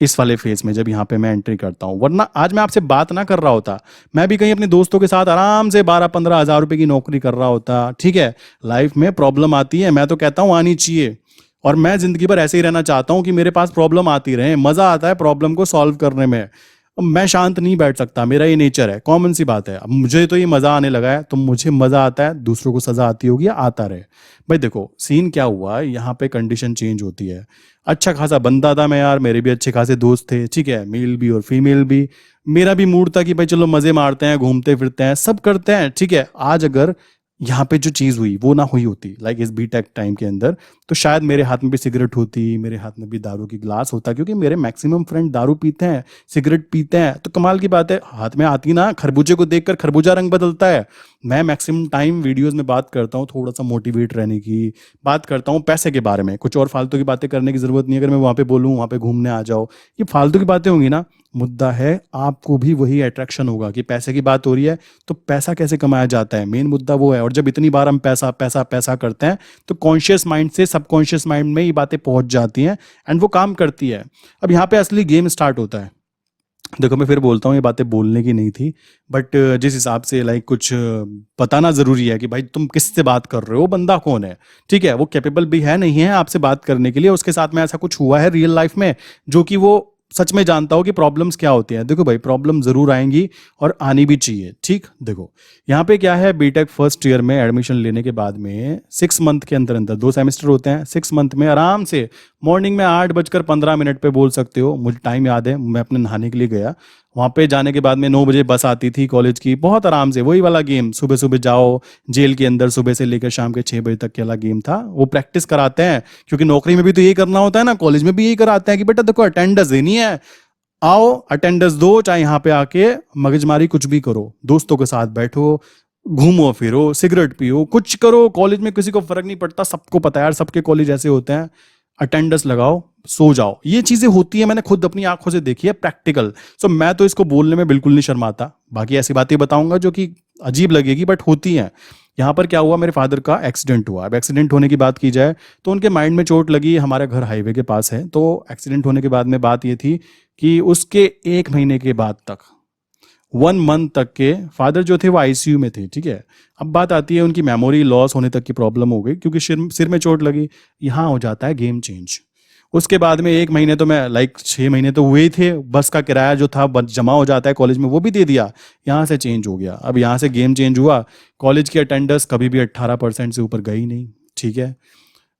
इस वाले फेज में, जब यहाँ पे मैं एंट्री करता हूँ। वरना आज मैं आपसे बात ना कर रहा होता, मैं भी कहीं अपने दोस्तों के साथ आराम से 12-15 हज़ार रुपए की नौकरी कर रहा होता, ठीक है। लाइफ में प्रॉब्लम आती है, मैं तो कहता हूँ आनी चाहिए, और मैं जिंदगी भर ऐसे ही रहना चाहता हूँ कि मेरे पास प्रॉब्लम आती रहे, मजा आता है प्रॉब्लम को सॉल्व करने में। अब मैं शांत नहीं बैठ सकता, मेरा ये नेचर है, कॉमन सी बात है। अब मुझे तो ये मजा आने लगा है, तो मुझे मजा आता है, दूसरों को सजा आती होगी या आता रहे। भाई देखो सीन क्या हुआ, यहाँ पे कंडीशन चेंज होती है। अच्छा खासा बंदा था मैं यार, मेरे भी अच्छे खासे दोस्त थे, ठीक है, मेल भी और फीमेल भी। मेरा भी मूड था कि भाई चलो मजे मारते हैं, घूमते फिरते हैं, सब करते हैं, ठीक है। आज अगर यहाँ पे जो चीज़ हुई वो ना हुई होती लाइक इस बीटेक टाइम के अंदर, तो शायद मेरे हाथ में भी सिगरेट होती, मेरे हाथ में भी दारू की गिलास होता, क्योंकि मेरे मैक्सिमम फ्रेंड दारू पीते हैं, सिगरेट पीते हैं। तो कमाल की बात है, हाथ में आती ना, खरबूजे को देखकर खरबूजा रंग बदलता है। मैं मैक्सिमम टाइम वीडियोस में बात करता हूँ थोड़ा सा मोटिवेट रहने की, बात करता हूँ पैसे के बारे में, कुछ और फालतू की बातें करने की जरूरत नहीं है। अगर मैं वहाँ पे बोलूँ वहाँ पे घूमने आ जाओ, ये फालतू की बातें होंगी ना। मुद्दा है आपको भी वही अट्रैक्शन होगा कि पैसे की बात हो रही है, तो पैसा कैसे कमाया जाता है, मेन मुद्दा वो है। और जब इतनी बार हम पैसा पैसा पैसा करते हैं, तो कॉन्शियस माइंड से सबकॉन्शियस माइंड में ये बातें पहुंच जाती हैं, एंड वो काम करती है। अब यहाँ पे असली गेम स्टार्ट होता है। देखो मैं फिर बोलता हूँ, ये बातें बोलने की नहीं थी, बट जिस हिसाब से लाइक कुछ बताना जरूरी है कि भाई तुम किससे बात कर रहे हो, बंदा कौन है, ठीक है, वो कैपेबल भी है नहीं है आपसे बात करने के लिए, उसके साथ में ऐसा कुछ हुआ है रियल लाइफ में जो कि वो सच में जानता हो कि प्रॉब्लम्स क्या होती हैं। देखो भाई प्रॉब्लम जरूर आएंगी और आनी भी चाहिए, ठीक। देखो यहाँ पे क्या है, बीटेक फर्स्ट ईयर में एडमिशन लेने के बाद में 6 मंथ के अंदर अंदर 2 सेमेस्टर होते हैं, 6 मंथ में आराम से मॉर्निंग में 8:15 पे बोल सकते हो, मुझे टाइम याद है, मैं अपने नहाने के लिए गया, वहाँ पे जाने के बाद में 9 बजे बस आती थी कॉलेज की, बहुत आराम से वही वाला गेम, सुबह सुबह जाओ जेल के अंदर, सुबह से लेकर शाम के 6 बजे तक के वाला गेम था। वो प्रैक्टिस कराते हैं, क्योंकि नौकरी में भी तो यही करना होता है ना, कॉलेज में भी यही कराते हैं कि बेटा देखो अटेंडेंस देनी है, आओ अटेंडेंस दो, चाहे यहाँ पे आके मगजमारी कुछ भी करो, दोस्तों के साथ बैठो, घूमो फिरो, सिगरेट पियो, कुछ करो, कॉलेज में किसी को फर्क नहीं पड़ता, सबको पता है यार, सबके कॉलेज ऐसे होते हैं। अटेंडेंस लगाओ, सो जाओ, ये चीजें होती है, मैंने खुद अपनी आंखों से देखी है, प्रैक्टिकल। सो मैं तो इसको बोलने में बिल्कुल नहीं शर्माता। बाकी ऐसी बातें बताऊंगा जो कि अजीब लगेगी बट होती हैं। यहाँ पर क्या हुआ, मेरे फादर का एक्सीडेंट हुआ। अब एक्सीडेंट होने की बात की जाए तो उनके माइंड में चोट लगी, हमारा घर हाईवे के पास है, तो एक्सीडेंट होने के बाद में बात ये थी कि उसके 1 महीने के बाद तक, 1 मंथ तक के फादर जो थे वो आईसीयू में थे, ठीक है। अब बात आती है उनकी मेमोरी लॉस होने तक की प्रॉब्लम हो गई, क्योंकि सिर सिर में चोट लगी। यहाँ हो जाता है गेम चेंज। उसके बाद में 1 महीने तो मैं लाइक 6 महीने तो हुए ही थे, बस का किराया जो था जमा हो जाता है कॉलेज में, वो भी दे दिया। यहाँ से चेंज हो गया, अब यहाँ से गेम चेंज हुआ। कॉलेज की अटेंडेंस कभी भी 18% से ऊपर गई नहीं, ठीक है।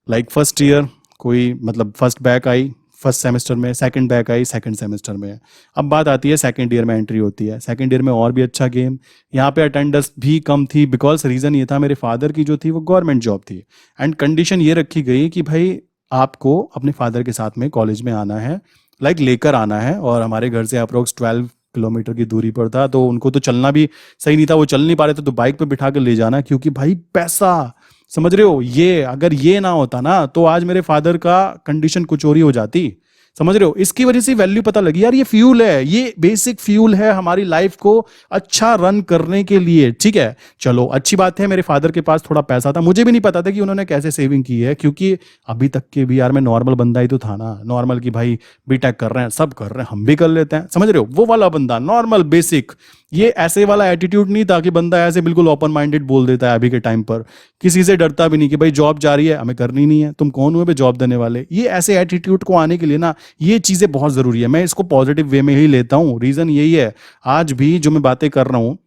लाइक फर्स्ट ईयर कोई मतलब फर्स्ट बैक आई फर्स्ट सेमेस्टर में, सेकंड बैक आई सेकंड सेमेस्टर में। अब बात आती है सेकंड ईयर में एंट्री होती है, सेकंड ईयर में और भी अच्छा गेम। यहाँ पे अटेंडेंस भी कम थी, बिकॉज रीज़न ये था मेरे फादर की जो थी वो गवर्नमेंट जॉब थी, एंड कंडीशन ये रखी गई कि भाई आपको अपने फादर के साथ में कॉलेज में आना है, लाइक लेकर आना है। और हमारे घर से अप्रोक्स 12 किलोमीटर की दूरी पर था, तो उनको तो चलना भी सही नहीं था, वो चल नहीं पा रहे थे, तो बाइक पे बिठा कर ले जाना, क्योंकि भाई पैसा, समझ रहे हो, ये अगर ये ना होता ना तो आज मेरे फादर का कंडीशन कुछ और ही हो जाती, समझ रहे हो। इसकी वजह से वैल्यू पता लगी यार, ये फ्यूल है, ये बेसिक फ्यूल है हमारी लाइफ को अच्छा रन करने के लिए, ठीक है। चलो अच्छी बात है, मेरे फादर के पास थोड़ा पैसा था, मुझे भी नहीं पता था कि उन्होंने कैसे सेविंग की है, क्योंकि अभी तक के भी यार मैं नॉर्मल बंदा ही तो था ना, नॉर्मल की भाई बीटेक कर रहे हैं, सब कर रहे हैं, हम भी कर लेते हैं, समझ रहे हो, वो वाला बंदा नॉर्मल बेसिक। ये ऐसे वाला एटीट्यूड नहीं था कि बंदा ऐसे बिल्कुल ओपन माइंडेड बोल देता है अभी के टाइम पर, किसी से डरता भी नहीं कि भाई जॉब जा रही है हमें करनी नहीं है, तुम कौन हुए भाई जॉब देने वाले। ये ऐसे एटीट्यूड को आने के लिए ना ये चीज़ें बहुत ज़रूरी है, मैं इसको पॉजिटिव वे में ही लेता हूँ। रीज़न यही है आज भी जो मैं बातें कर रहा हूँ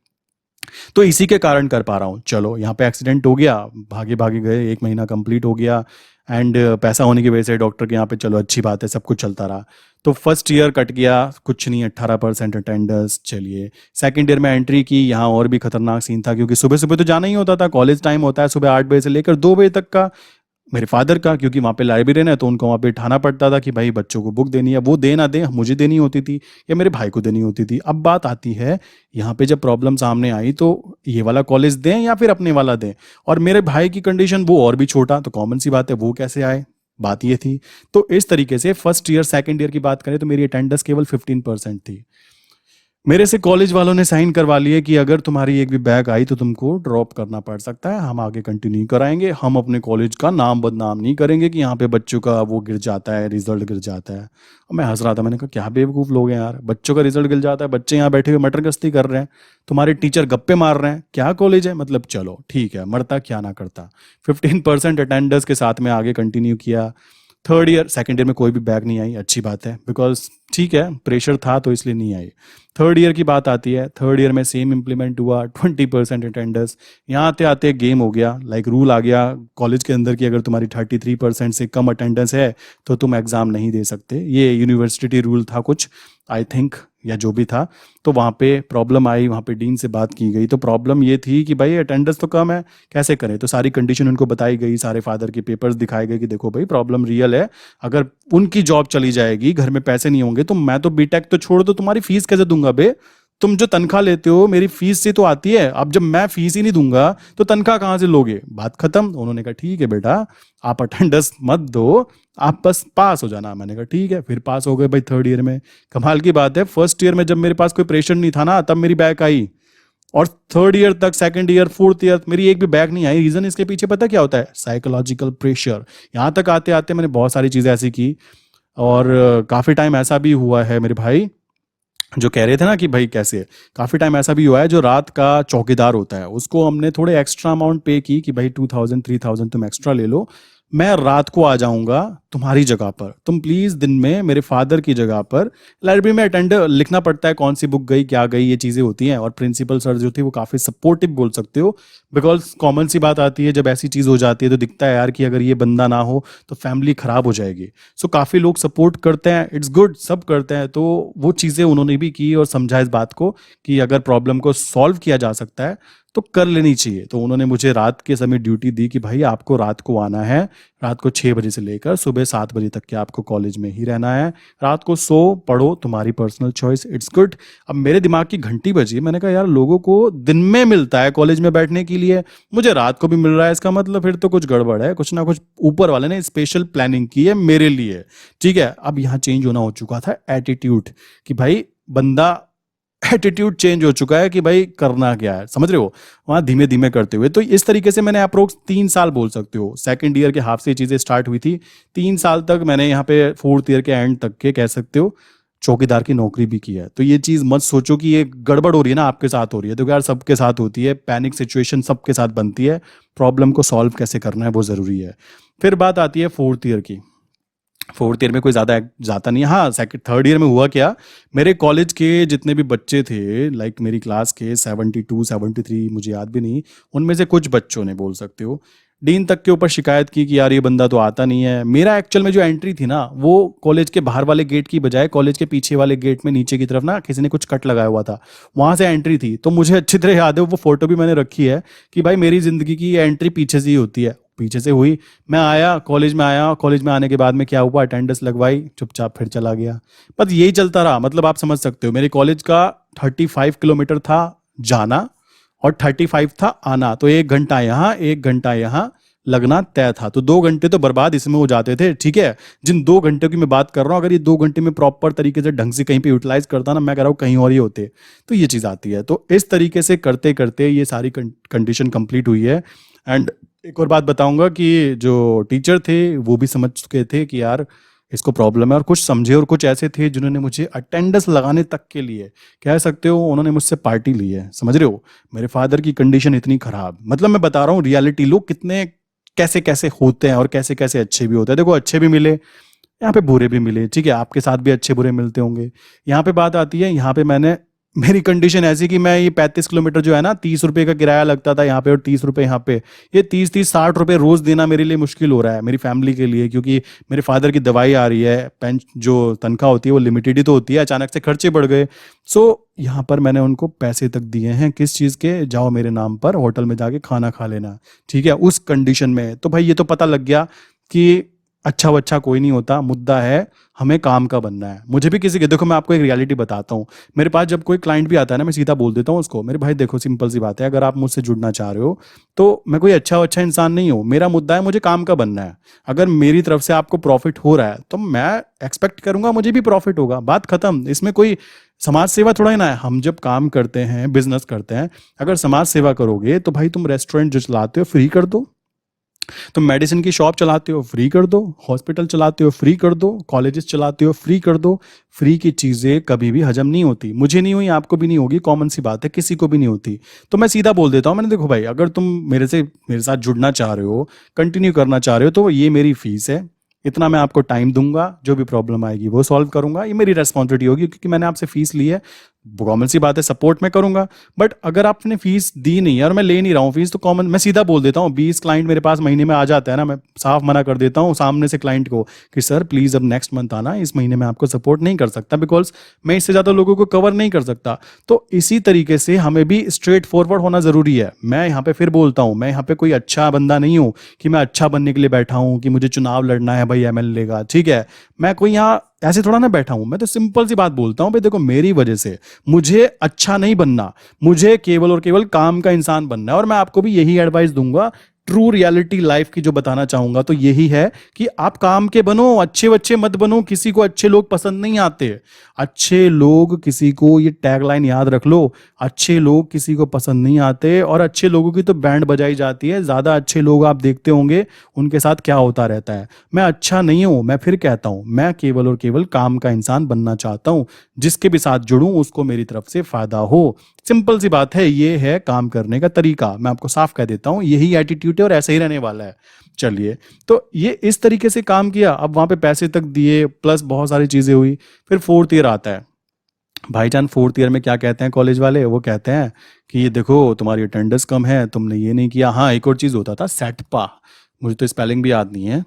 तो इसी के कारण कर पा रहा हूँ। चलो यहाँ पे एक्सीडेंट हो गया, भागे भागे गए, 1 महीना कंप्लीट हो गया, एंड पैसा होने की वजह से डॉक्टर के यहाँ पे, चलो अच्छी बात है, सब कुछ चलता रहा। तो फर्स्ट ईयर कट गया, कुछ नहीं, 18% अटेंडेंस। चलिए सेकंड ईयर में एंट्री की, यहाँ और भी खतरनाक सीन था क्योंकि सुबह सुबह तो जाना ही होता था, कॉलेज टाइम होता है सुबह 8 बजे से लेकर 2 बजे तक का। मेरे फादर का, क्योंकि वहाँ पे लाइब्रेरियन है तो उनको वहाँ पे उठाना पड़ता था कि भाई बच्चों को बुक देनी है, वो दे ना दे मुझे देनी होती थी या मेरे भाई को देनी होती थी। अब बात आती है यहाँ पे जब प्रॉब्लम सामने आई तो ये वाला कॉलेज दें या फिर अपने वाला दें, और मेरे भाई की कंडीशन वो और भी छोटा, तो कॉमन सी बात है वो कैसे आए, बात ये थी। तो इस तरीके से फर्स्ट ईयर सेकंड ईयर की बात करें तो मेरी अटेंडेंस केवल 15% थी। मेरे से कॉलेज वालों ने साइन करवा लिए कि अगर तुम्हारी एक भी बैग आई तो तुमको ड्रॉप करना पड़ सकता है, हम आगे कंटिन्यू कराएंगे, हम अपने कॉलेज का नाम बदनाम नहीं करेंगे कि यहाँ पे बच्चों का वो गिर जाता है, रिजल्ट गिर जाता है। और मैं हंस रहा था, मैंने कहा क्या बेवकूफ़ लोग हैं यार, बच्चों का रिजल्ट गिर जाता है, बच्चे यहाँ बैठे हुए मटर गश्ती कर रहे हैं, तुम्हारे टीचर गप्पे मार रहे हैं, क्या कॉलेज है मतलब। चलो ठीक है, मरता क्या ना करता। 15% अटेंडेंस के साथ में आगे कंटिन्यू किया। थर्ड ईयर सेकंड ईयर में कोई भी बैग नहीं आई, अच्छी बात है, बिकॉज ठीक है प्रेशर था तो इसलिए नहीं आई। थर्ड ईयर की बात आती है, थर्ड ईयर में सेम इम्प्लीमेंट हुआ, 20% अटेंडेंस। यहाँ आते आते गेम हो गया, लाइक रूल आ गया कॉलेज के अंदर कि अगर तुम्हारी 33% से कम अटेंडेंस है तो तुम एग्ज़ाम नहीं दे सकते। ये यूनिवर्सिटी रूल था कुछ, आई थिंक, या जो भी था। तो वहाँ पे प्रॉब्लम आई, वहाँ पे डीन से बात की गई, तो प्रॉब्लम ये थी कि भाई अटेंडेंस तो कम है, कैसे करें। तो सारी कंडीशन उनको बताई गई, सारे फादर के पेपर्स दिखाए गए कि देखो भाई प्रॉब्लम रियल है, अगर उनकी जॉब चली जाएगी, घर में पैसे नहीं होंगे, तो मैं तो बीटेक तो छोड़ दो, तुम्हारी फीस कैसे दूंगा बे। तुम जो तनख्वाह लेते हो मेरी फीस से तो आती है, अब जब मैं फीस ही नहीं दूंगा तो तनख्वाह कहाँ से लोगे। बात खत्म। उन्होंने कहा ठीक है बेटा, आप अटेंडेंस मत दो, आप बस पास हो जाना। मैंने कहा ठीक है, फिर पास हो गए भाई थर्ड ईयर में। कमाल की बात है, फर्स्ट ईयर में जब मेरे पास कोई प्रेशर नहीं था ना तब मेरी बैक आई, और थर्ड ईयर तक, सेकंड ईयर फोर्थ ईयर मेरी एक भी बैक नहीं आई। रीजन इसके पीछे पता क्या होता है, साइकोलॉजिकल प्रेशर। यहाँ तक आते आते मैंने बहुत सारी चीजें ऐसी की, और काफी टाइम ऐसा भी हुआ है, मेरे भाई जो कह रहे थे ना कि भाई कैसे, काफी टाइम ऐसा भी हुआ है जो रात का चौकीदार होता है उसको हमने थोड़े एक्स्ट्रा अमाउंट पे की कि भाई 2000 3000 तुम एक्स्ट्रा ले लो, मैं रात को आ जाऊंगा तुम्हारी जगह पर, तुम प्लीज दिन में मेरे फादर की जगह पर। लाइब्रेरी में अटेंडर लिखना पड़ता है कौन सी बुक गई क्या गई, ये चीजें होती हैं, और प्रिंसिपल सर जो थे वो काफी सपोर्टिव बोल सकते हो, बिकॉज कॉमन सी बात आती है जब ऐसी चीज हो जाती है तो दिखता है यार कि अगर ये बंदा ना हो तो फैमिली खराब हो जाएगी। सो काफी लोग सपोर्ट करते हैं, इट्स गुड, सब करते हैं। तो वो चीजें उन्होंने भी की और समझा इस बात को कि अगर प्रॉब्लम को सॉल्व किया जा सकता है तो कर लेनी चाहिए। तो उन्होंने मुझे रात के समय ड्यूटी दी कि भाई आपको रात को आना है, रात को 6 बजे से लेकर सुबह 7 बजे तक के आपको कॉलेज में ही रहना है, रात को सो पढ़ो, तुम्हारी पर्सनल चॉइस, इट्स गुड। अब मेरे दिमाग की घंटी बजी, मैंने कहा यार लोगों को दिन में मिलता है कॉलेज में बैठने के लिए, मुझे रात को भी मिल रहा है, इसका मतलब फिर तो कुछ गड़बड़ है, कुछ ना कुछ ऊपर वाले ने स्पेशल प्लानिंग की है मेरे लिए। ठीक है, अब यहाँ चेंज होना हो चुका था एटीट्यूड, कि भाई बंदा एटीट्यूड चेंज हो चुका है कि भाई करना क्या है, समझ रहे हो, वहां धीमे धीमे करते हुए। तो इस तरीके से मैंने अप्रोक्स 3 साल बोल सकते हो, सेकंड ईयर के हाफ से चीजें स्टार्ट हुई थी, 3 साल तक मैंने यहाँ पे फोर्थ ईयर के एंड तक के कह सकते हो चौकीदार की नौकरी भी की है। तो ये चीज मत सोचो कि ये गड़बड़ हो रही है ना आपके साथ हो रही है, तो यार सबके साथ होती है, पैनिक सिचुएशन सबके साथ बनती है, प्रॉब्लम को सॉल्व कैसे करना है वो जरूरी है। फिर बात आती है फोर्थ ईयर की। फोर्थ ईयर में कोई ज़्यादा जाता नहीं है। हाँ, सेकंड थर्ड ईयर में हुआ क्या, मेरे कॉलेज के जितने भी बच्चे थे, लाइक मेरी क्लास के 72 73, मुझे याद भी नहीं, उनमें से कुछ बच्चों ने बोल सकते हो डीन तक के ऊपर शिकायत की कि यार ये बंदा तो आता नहीं है। मेरा एक्चुअल में जो एंट्री थी ना वो कॉलेज के बाहर वाले गेट की बजाय कॉलेज के पीछे वाले गेट में नीचे की तरफ ना किसी ने कुछ कट लगाया हुआ था, वहां से एंट्री थी। तो मुझे अच्छी तरह याद है, वो फोटो भी मैंने रखी है कि भाई मेरी जिंदगी की एंट्री पीछे से ही होती है, पीछे से हुई। मैं आया, कॉलेज में आने के बाद में क्या हुआ, अटेंडेंस लगवाई, चुपचाप फिर चला गया। बस यही चलता रहा। मतलब आप समझ सकते हो मेरे कॉलेज का 35 किलोमीटर था जाना और 35 था आना, तो 1 घंटा यहाँ 1 घंटा यहाँ लगना तय था। तो 2 घंटे तो बर्बाद इसमें हो जाते थे। ठीक है, जिन 2 घंटे की मैं बात कर रहा हूँ, अगर ये 2 घंटे में प्रॉपर तरीके से ढंग से कहीं पे यूटिलाइज करता ना, मैं कह रहा हूँ कहीं और ही होते। तो ये चीज़ आती है। तो इस तरीके से करते करते ये सारी कंडीशन कंप्लीट हुई है। एंड एक और बात बताऊंगा कि जो टीचर थे वो भी समझ चुके थे कि यार इसको प्रॉब्लम है। और कुछ समझे और कुछ ऐसे थे जिन्होंने मुझे अटेंडेंस लगाने तक के लिए, कह सकते हो, उन्होंने मुझसे पार्टी ली है, समझ रहे हो। मेरे फादर की कंडीशन इतनी खराब, मतलब मैं बता रहा हूँ रियलिटी, लोग कितने कैसे कैसे होते हैं और कैसे कैसे अच्छे भी होते हैं। देखो अच्छे भी मिले यहाँ पे, बुरे भी मिले, ठीक है, आपके साथ भी अच्छे बुरे मिलते होंगे। यहाँ पे बात आती है, यहाँ पे मैंने, मेरी कंडीशन ऐसी कि मैं ये 35 किलोमीटर जो है ना, 30 रुपए का किराया लगता था यहाँ पे और 30 रुपए यहाँ पे, ये 30-30 60 रुपए रोज देना मेरे लिए मुश्किल हो रहा है, मेरी फैमिली के लिए, क्योंकि मेरे फादर की दवाई आ रही है, पेंशन जो तनख्वाह होती है वो लिमिटेड ही तो होती है, अचानक से खर्चे बढ़ गए। सो यहाँ पर मैंने उनको पैसे तक दिए हैं, किस चीज़ के, जाओ मेरे नाम पर होटल में जाके खाना खा लेना, ठीक है, उस कंडीशन में। तो भाई ये तो पता लग गया कि अच्छा बच्चा कोई नहीं होता, मुद्दा है हमें काम का बनना है। मुझे भी किसी के, देखो मैं आपको एक रियलिटी बताता हूँ, मेरे पास जब कोई क्लाइंट भी आता है ना, मैं सीधा बोल देता हूँ उसको, मेरे भाई देखो सिंपल सी बात है, अगर आप मुझसे जुड़ना चाह रहे हो तो मैं कोई अच्छा इंसान नहीं हूँ, मेरा मुद्दा है मुझे काम का बनना है। अगर मेरी तरफ से आपको प्रॉफिट हो रहा है तो मैं एक्सपेक्ट करूंगा मुझे भी प्रॉफिट होगा, बात खत्म। इसमें कोई समाज सेवा थोड़ा ही ना है। हम जब काम करते हैं, बिजनेस करते हैं, अगर समाज सेवा करोगे तो भाई तुम रेस्टोरेंट जो चलाते हो फ्री कर दो, तुम मेडिसिन की शॉप चलाते हो फ्री कर दो, हॉस्पिटल चलाते हो फ्री कर दो, कॉलेजेस चलाते हो फ्री कर दो। फ्री की चीज़ें कभी भी हजम नहीं होती, मुझे नहीं हुई, आपको भी नहीं होगी, कॉमन सी बात है, किसी को भी नहीं होती। तो मैं सीधा बोल देता हूँ, मैंने, देखो भाई अगर तुम मेरे साथ जुड़ना चाह रहे हो, कंटिन्यू करना चाह रहे हो, तो ये मेरी फीस है, इतना मैं आपको टाइम दूंगा, जो भी प्रॉब्लम आएगी वो सॉल्व करूंगा, ये मेरी रेस्पॉन्सिबिलिटी होगी, क्योंकि मैंने आपसे फीस ली है, कॉमन सी बात है, सपोर्ट मैं करूंगा। बट अगर आपने फीस दी नहीं है और मैं ले नहीं रहा हूँ फीस, तो कॉमन, मैं सीधा बोल देता हूँ, 20 क्लाइंट मेरे पास महीने में आ जाता है ना, मैं साफ मना कर देता हूँ सामने से क्लाइंट को कि सर प्लीज अब नेक्स्ट मंथ आना, इस महीने में आपको सपोर्ट नहीं कर सकता, बिकॉज मैं इससे ज्यादा लोगों को कवर नहीं कर सकता। तो इसी तरीके से हमें भी स्ट्रेट फॉरवर्ड होना जरूरी है। मैं यहाँ पे फिर बोलता हूँ, मैं यहाँ पे कोई अच्छा बंदा नहीं हूँ कि मैं अच्छा बनने के लिए बैठा हूँ कि मुझे चुनाव लड़ना है भाई एमएलए का, ठीक है, मैं कोई यहाँ ऐसे थोड़ा ना बैठा हूं। मैं तो सिंपल सी बात बोलता हूं भाई, देखो मेरी वजह से मुझे अच्छा नहीं बनना, मुझे केवल और केवल काम का इंसान बनना है। और मैं आपको भी यही एडवाइस दूंगा, ट्रू रियलिटी लाइफ की जो बताना चाहूंगा तो यही है कि आप काम के बनो, अच्छे बच्चे मत बनो। किसी को अच्छे लोग पसंद नहीं आते, अच्छे लोग किसी को, ये टैगलाइन याद रख लो, अच्छे लोग किसी को पसंद नहीं आते, और अच्छे लोगों की तो बैंड बजाई जाती है। ज्यादा अच्छे लोग आप देखते होंगे उनके साथ क्या होता रहता है। मैं अच्छा नहीं हूं, मैं फिर कहता हूं, मैं केवल और केवल काम का इंसान बनना चाहता हूं, जिसके भी साथ जुड़ूं उसको मेरी तरफ से फायदा हो। सिंपल सी बात है, ये है काम करने का तरीका। मैं आपको साफ कह देता हूं, यही एटीट्यूड है और ऐसा ही रहने वाला है। चलिए, तो ये इस तरीके से काम किया, अब वहां पे पैसे तक दिए, प्लस बहुत सारी चीजें हुई। फिर फोर्थ ईयर आता है भाईजान, फोर्थ ईयर में क्या कहते हैं कॉलेज वाले, वो कहते हैं कि ये देखो तुम्हारी अटेंडेंस कम है, तुमने ये नहीं किया। हाँ, एक और चीज होता था, सेटपा, मुझे तो स्पेलिंग भी याद नहीं है,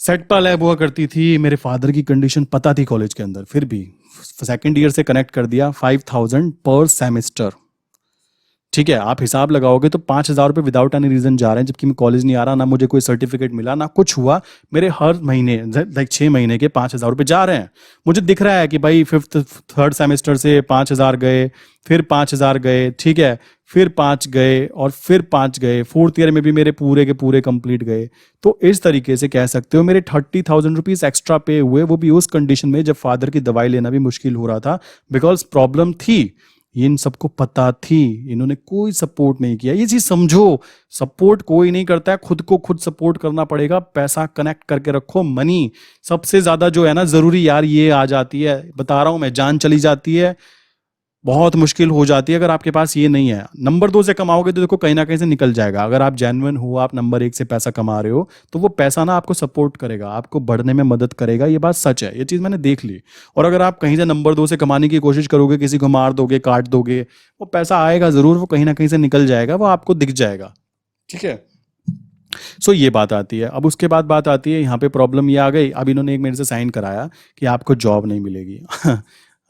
सेटपा लैब हुआ करती थी। मेरे फादर की कंडीशन पता थी कॉलेज के अंदर, फिर भी सेकेंड ईयर से कनेक्ट कर दिया, 5000 पर सेमेस्टर, ठीक है। आप हिसाब लगाओगे तो 5000 रुपये विदाउट एनी रीजन जा रहे हैं, जबकि मैं कॉलेज नहीं आ रहा, ना मुझे कोई सर्टिफिकेट मिला, ना कुछ हुआ। मेरे हर महीने लाइक 6 महीने के 5000 रुपये जा रहे हैं। मुझे दिख रहा है कि भाई फिफ्थ थर्ड सेमेस्टर से 5000 गए, फिर 5000 गए, ठीक है, फिर 5 गए और फिर 5 गए, फोर्थ ईयर में भी मेरे पूरे के पूरे कंप्लीट गए। तो इस तरीके से कह सकते हो मेरे 30,000 रुपीज एक्स्ट्रा पे हुए, वो भी उस कंडीशन में जब फादर की दवाई लेना भी मुश्किल हो रहा था, बिकॉज प्रॉब्लम थी। ये इन सबको पता थी, इन्होंने कोई सपोर्ट नहीं किया। ये चीज समझो, सपोर्ट कोई नहीं करता है, खुद को खुद सपोर्ट करना पड़ेगा। पैसा कनेक्ट करके रखो, मनी सबसे ज्यादा जो है ना जरूरी यार, ये आ जाती है, बता रहा हूं मैं, जान चली जाती है, बहुत मुश्किल हो जाती है अगर आपके पास ये नहीं है। नंबर 2 से कमाओगे तो देखो कहीं ना कहीं से निकल जाएगा। अगर आप जेन्युइन हो, आप नंबर 1 से पैसा कमा रहे हो, तो वो पैसा ना आपको सपोर्ट करेगा, आपको बढ़ने में मदद करेगा। ये बात सच है, ये चीज़ मैंने देख ली। और अगर आप कहीं से नंबर 2 से कमाने की कोशिश करोगे, किसी को मार दोगे, काट दोगे, वो पैसा आएगा जरूर, वो कहीं ना कहीं से निकल जाएगा, वो आपको दिख जाएगा, ठीक है। सो ये बात आती है। अब उसके बाद बात आती है, यहाँ पे प्रॉब्लम ये आ गई, अब इन्होंने एक मेरे से साइन कराया कि आपको जॉब नहीं मिलेगी।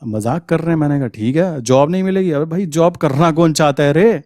मजाक कर रहे हैं, मैंने कहा ठीक है, जॉब नहीं मिलेगी। अरे भाई जॉब करना कौन चाहता है रे।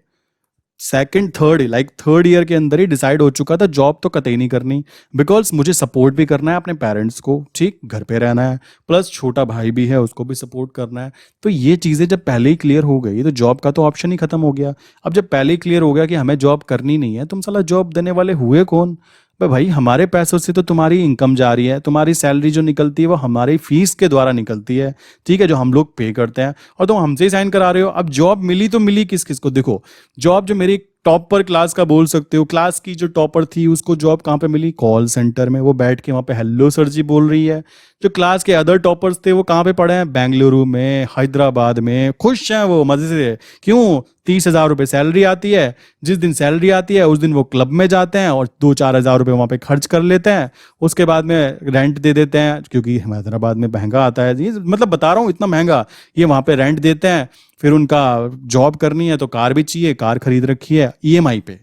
Second third like third year के अंदर ही डिसाइड हो चुका था जॉब तो कतई नहीं करनी, बिकॉज मुझे सपोर्ट भी करना है अपने पेरेंट्स को, ठीक, घर पे रहना है, प्लस छोटा भाई भी है उसको भी सपोर्ट करना है। तो ये चीज़ें जब पहले ही क्लियर हो गई तो जॉब का तो ऑप्शन ही खत्म हो गया। अब जब पहले ही क्लियर हो गया कि हमें जॉब करनी नहीं है, तुम साला जॉब देने वाले हुए कौन। भाई हमारे पैसों से तो तुम्हारी इनकम जा रही है, तुम्हारी सैलरी जो निकलती है वो हमारी फीस के द्वारा निकलती है, ठीक है, जो हम लोग पे करते हैं, और तुम हमसे ही साइन करा रहे हो। अब जॉब मिली तो मिली किस किस को, देखो जॉब जो मेरी टॉपर क्लास का बोल सकते हो। क्लास की जो टॉपर थी उसको जॉब कहाँ पे मिली? कॉल सेंटर में। वो बैठ के वहाँ पे हेलो सर जी बोल रही है। जो क्लास के अदर टॉपर्स थे वो कहाँ पे पढ़े हैं? बेंगलुरु में, हैदराबाद में, खुश हैं वो मजे से। क्यों? 30,000 रुपये सैलरी आती है। जिस दिन सैलरी आती है उस दिन वो क्लब में जाते हैं और 2-4 हज़ार रुपये वहाँ पे खर्च कर लेते हैं। उसके बाद में रेंट दे देते हैं, क्योंकि हैदराबाद में महंगा आता है जी, मतलब बता रहा हूँ इतना महंगा। ये वहाँ पे रेंट देते हैं। फिर उनका जॉब करनी है तो कार भी चाहिए, कार खरीद रखी है ईएमआई पे।